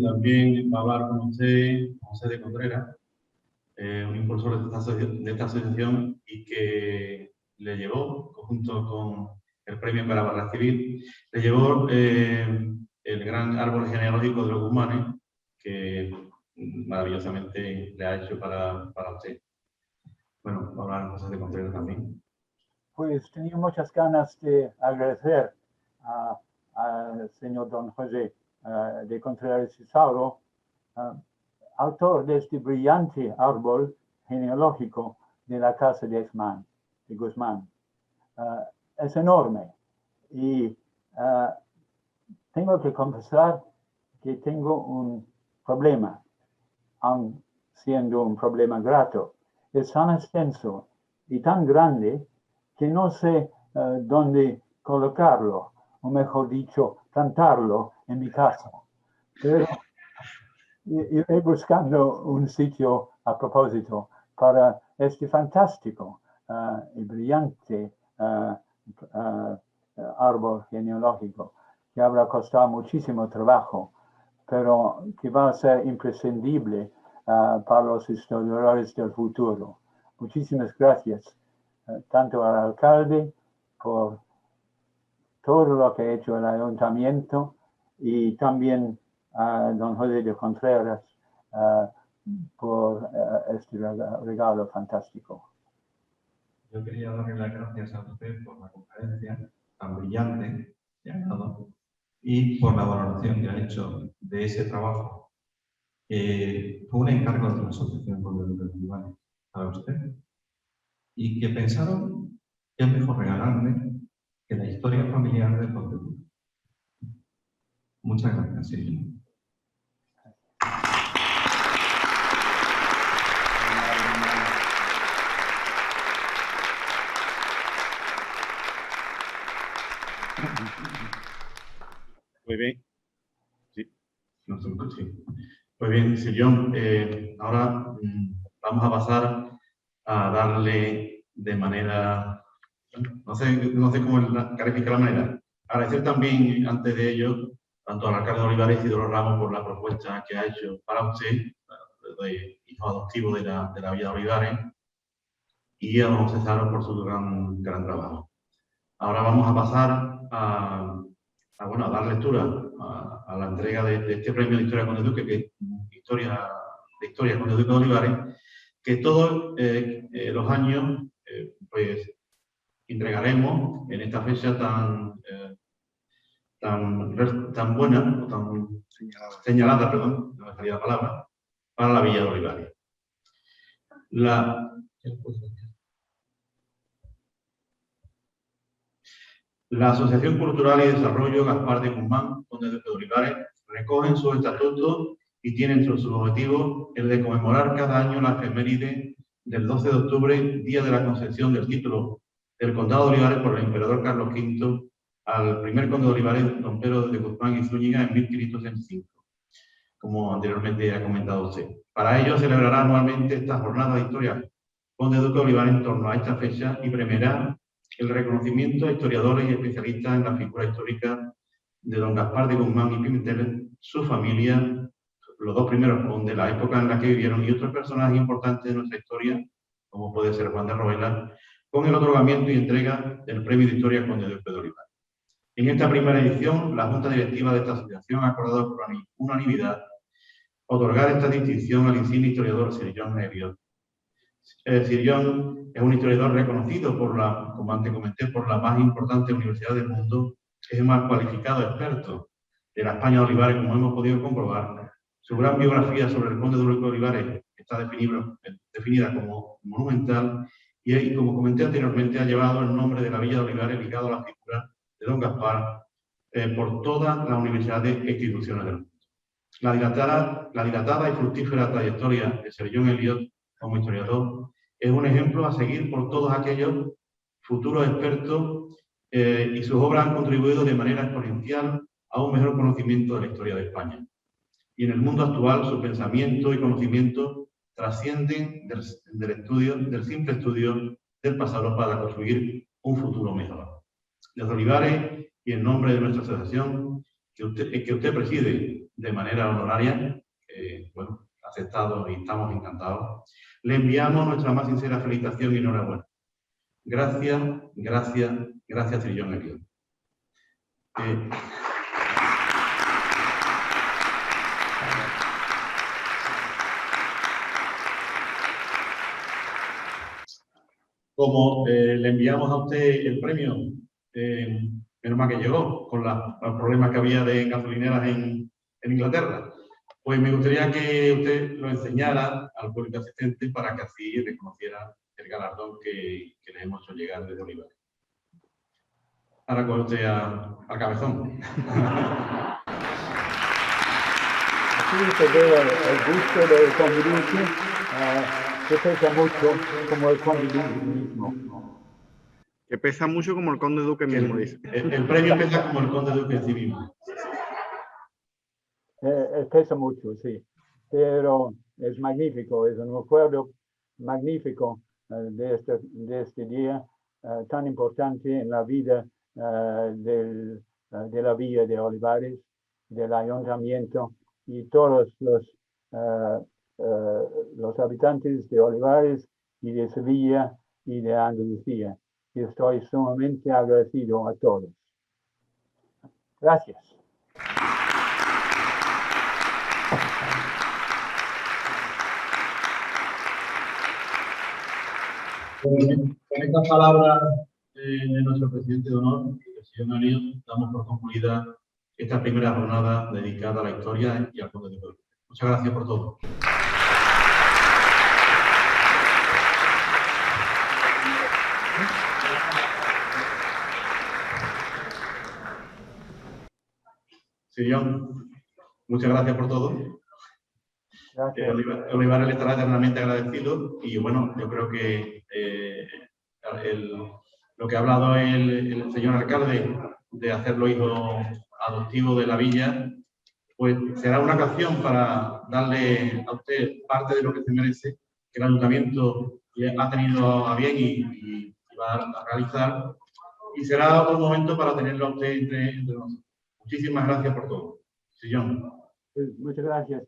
Speaker 1: también va a hablar con usted, José de Contreras, un impulsor de esta asociación y que le llevó, junto con el premio para recibir, le llevó el gran árbol genealógico de los Guzmanes, que maravillosamente le ha hecho para usted. Bueno, va a hablar José de Contreras también.
Speaker 2: Pues tenía muchas ganas de agradecer al señor don José de Contreras Isauro, autor de este brillante árbol genealógico de la casa de Guzmán. Es enorme y tengo que confesar que tengo un problema, aun siendo un problema grato. Es tan extenso y tan grande que no sé dónde colocarlo, o mejor dicho, plantarlo en mi casa. Pero iré buscando un sitio a propósito para este fantástico y brillante árbol genealógico, que habrá costado muchísimo trabajo, pero que va a ser imprescindible para los historiadores del futuro. Muchísimas gracias, tanto al alcalde por todo lo que ha hecho el ayuntamiento y también a don José de Contreras por este regalo fantástico.
Speaker 4: Yo quería darle las gracias a usted por la conferencia tan brillante que ha dado y por la valoración que ha hecho de ese trabajo. Fue un encargo de la Asociación Conde Duque de Olivares para usted y que pensaron que es mejor regalarle que la historia familiar del Conde Duque. Muchas gracias, señor.
Speaker 1: Muy bien. Sí, no se me escucha. Pues bien, Sillón, ahora vamos a pasar a darle de manera, no sé cómo calificar la manera. Agradecer también, antes de ello, tanto al alcalde de Olivares y Isidoro Ramos por la propuesta que ha hecho para usted, de hijo adoptivo de la Villa de Olivares, y a don César por su gran trabajo. Ahora vamos a pasar a dar lectura a la entrega de este premio de Historia Conde Duque, que Historia Conde Duque de Olivares, que todos los años pues entregaremos en esta fecha tan buena, o tan señalada, perdón, no me salía la palabra, para la Villa de Olivares. La Asociación Cultural y Desarrollo Gaspar de Guzmán, Conde Duque de Olivares, recoge en sus estatutos y tiene entre sus objetivos el de conmemorar cada año la efeméride del 12 de octubre, día de la concesión del título del Condado de Olivares por el emperador Carlos V al primer conde de Olivares, don Pedro de Guzmán y Zúñiga, en 1565, como anteriormente ha comentado usted. Para ello celebrará anualmente esta jornada de historia Conde Duque de Olivares en torno a esta fecha y premiará el reconocimiento a historiadores y especialistas en la figura histórica de don Gaspar de Guzmán y Pimentel, su familia, los dos primeros condes, la época en la que vivieron y otros personajes importantes de nuestra historia, como puede ser Juan de Roela, con el otorgamiento y entrega del Premio de Historia Conde Duque de Olivares. En esta primera edición, la Junta Directiva de esta asociación ha acordado por unanimidad otorgar esta distinción al insigne historiador Sir John Eliot. Sir John es un historiador reconocido como antes comenté, por la más importante universidad del mundo, es el más cualificado experto de la España de Olivares, como hemos podido comprobar. Su gran biografía sobre el conde Duque de Olivares está definida como monumental y, como comenté anteriormente, ha llevado el nombre de la Villa de Olivares ligado a la figura de don Gaspar por todas las universidades e instituciones del mundo. La dilatada y fructífera trayectoria de Sir John Eliot como historiador es un ejemplo a seguir por todos aquellos futuros expertos y sus obras han contribuido de manera exponencial a un mejor conocimiento de la historia de España. Y en el mundo actual su pensamiento y conocimiento trascienden del simple estudio del pasado para construir un futuro mejor. Desde Olivares y en nombre de nuestra asociación, que usted preside de manera honoraria, bueno, aceptado y estamos encantados, le enviamos nuestra más sincera felicitación y enhorabuena. Gracias, gracias, gracias, Sir John Eliot. Como le enviamos a usted el premio, menos mal que llegó, con los problemas que había de gasolineras en Inglaterra, pues me gustaría que usted lo enseñara al público asistente para que así reconociera el galardón que le hemos hecho llegar desde Olivares. Ahora con usted al cabezón.
Speaker 2: Sí, se ve el gusto del conde que pesa mucho como el conde Duque mismo.
Speaker 5: Que pesa mucho como el conde Duque mismo, dice.
Speaker 1: El premio pesa como el conde Duque en sí mismo.
Speaker 2: Pesa mucho, sí, pero es magnífico, es un recuerdo magnífico de este día tan importante en la vida de la Villa de Olivares, del ayuntamiento y todos los habitantes de Olivares y de Sevilla y de Andalucía. Y estoy sumamente agradecido a todos. Gracias.
Speaker 1: Con estas palabras de nuestro presidente de honor, el señor Eliot, damos por concluida esta primera jornada dedicada a la historia y al conde Duque de Olivares. Muchas gracias por todo. Sí, John, muchas gracias por todo. Olivares le estará eternamente agradecido y bueno, yo creo que lo que ha hablado el señor alcalde de hacerlo hijo adoptivo de la villa, pues será una ocasión para darle a usted parte de lo que se merece, que el ayuntamiento ha tenido a bien y va a realizar, y será otro momento para tenerlo a usted entre nosotros. Muchísimas gracias por todo. Sillón.
Speaker 2: Muchas gracias.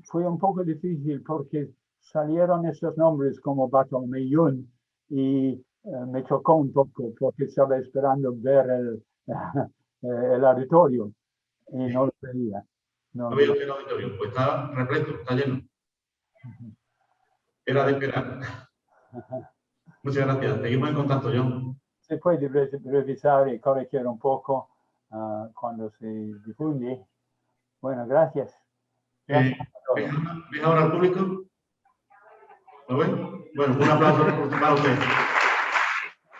Speaker 2: Fue un poco difícil porque salieron estos nombres como Bartolomé y me chocó un poco porque estaba esperando ver el auditorio y no lo veía.
Speaker 1: No veía el auditorio, pues está repleto, está lleno. Era de esperar. Muchas gracias. Seguimos en contacto, John.
Speaker 2: Se puede revisar y corregir un poco cuando se difunde. Bueno, gracias.
Speaker 1: ¿Ves ahora al público? ¿Lo ven? Bueno, un aplauso para usted.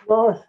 Speaker 2: Adiós.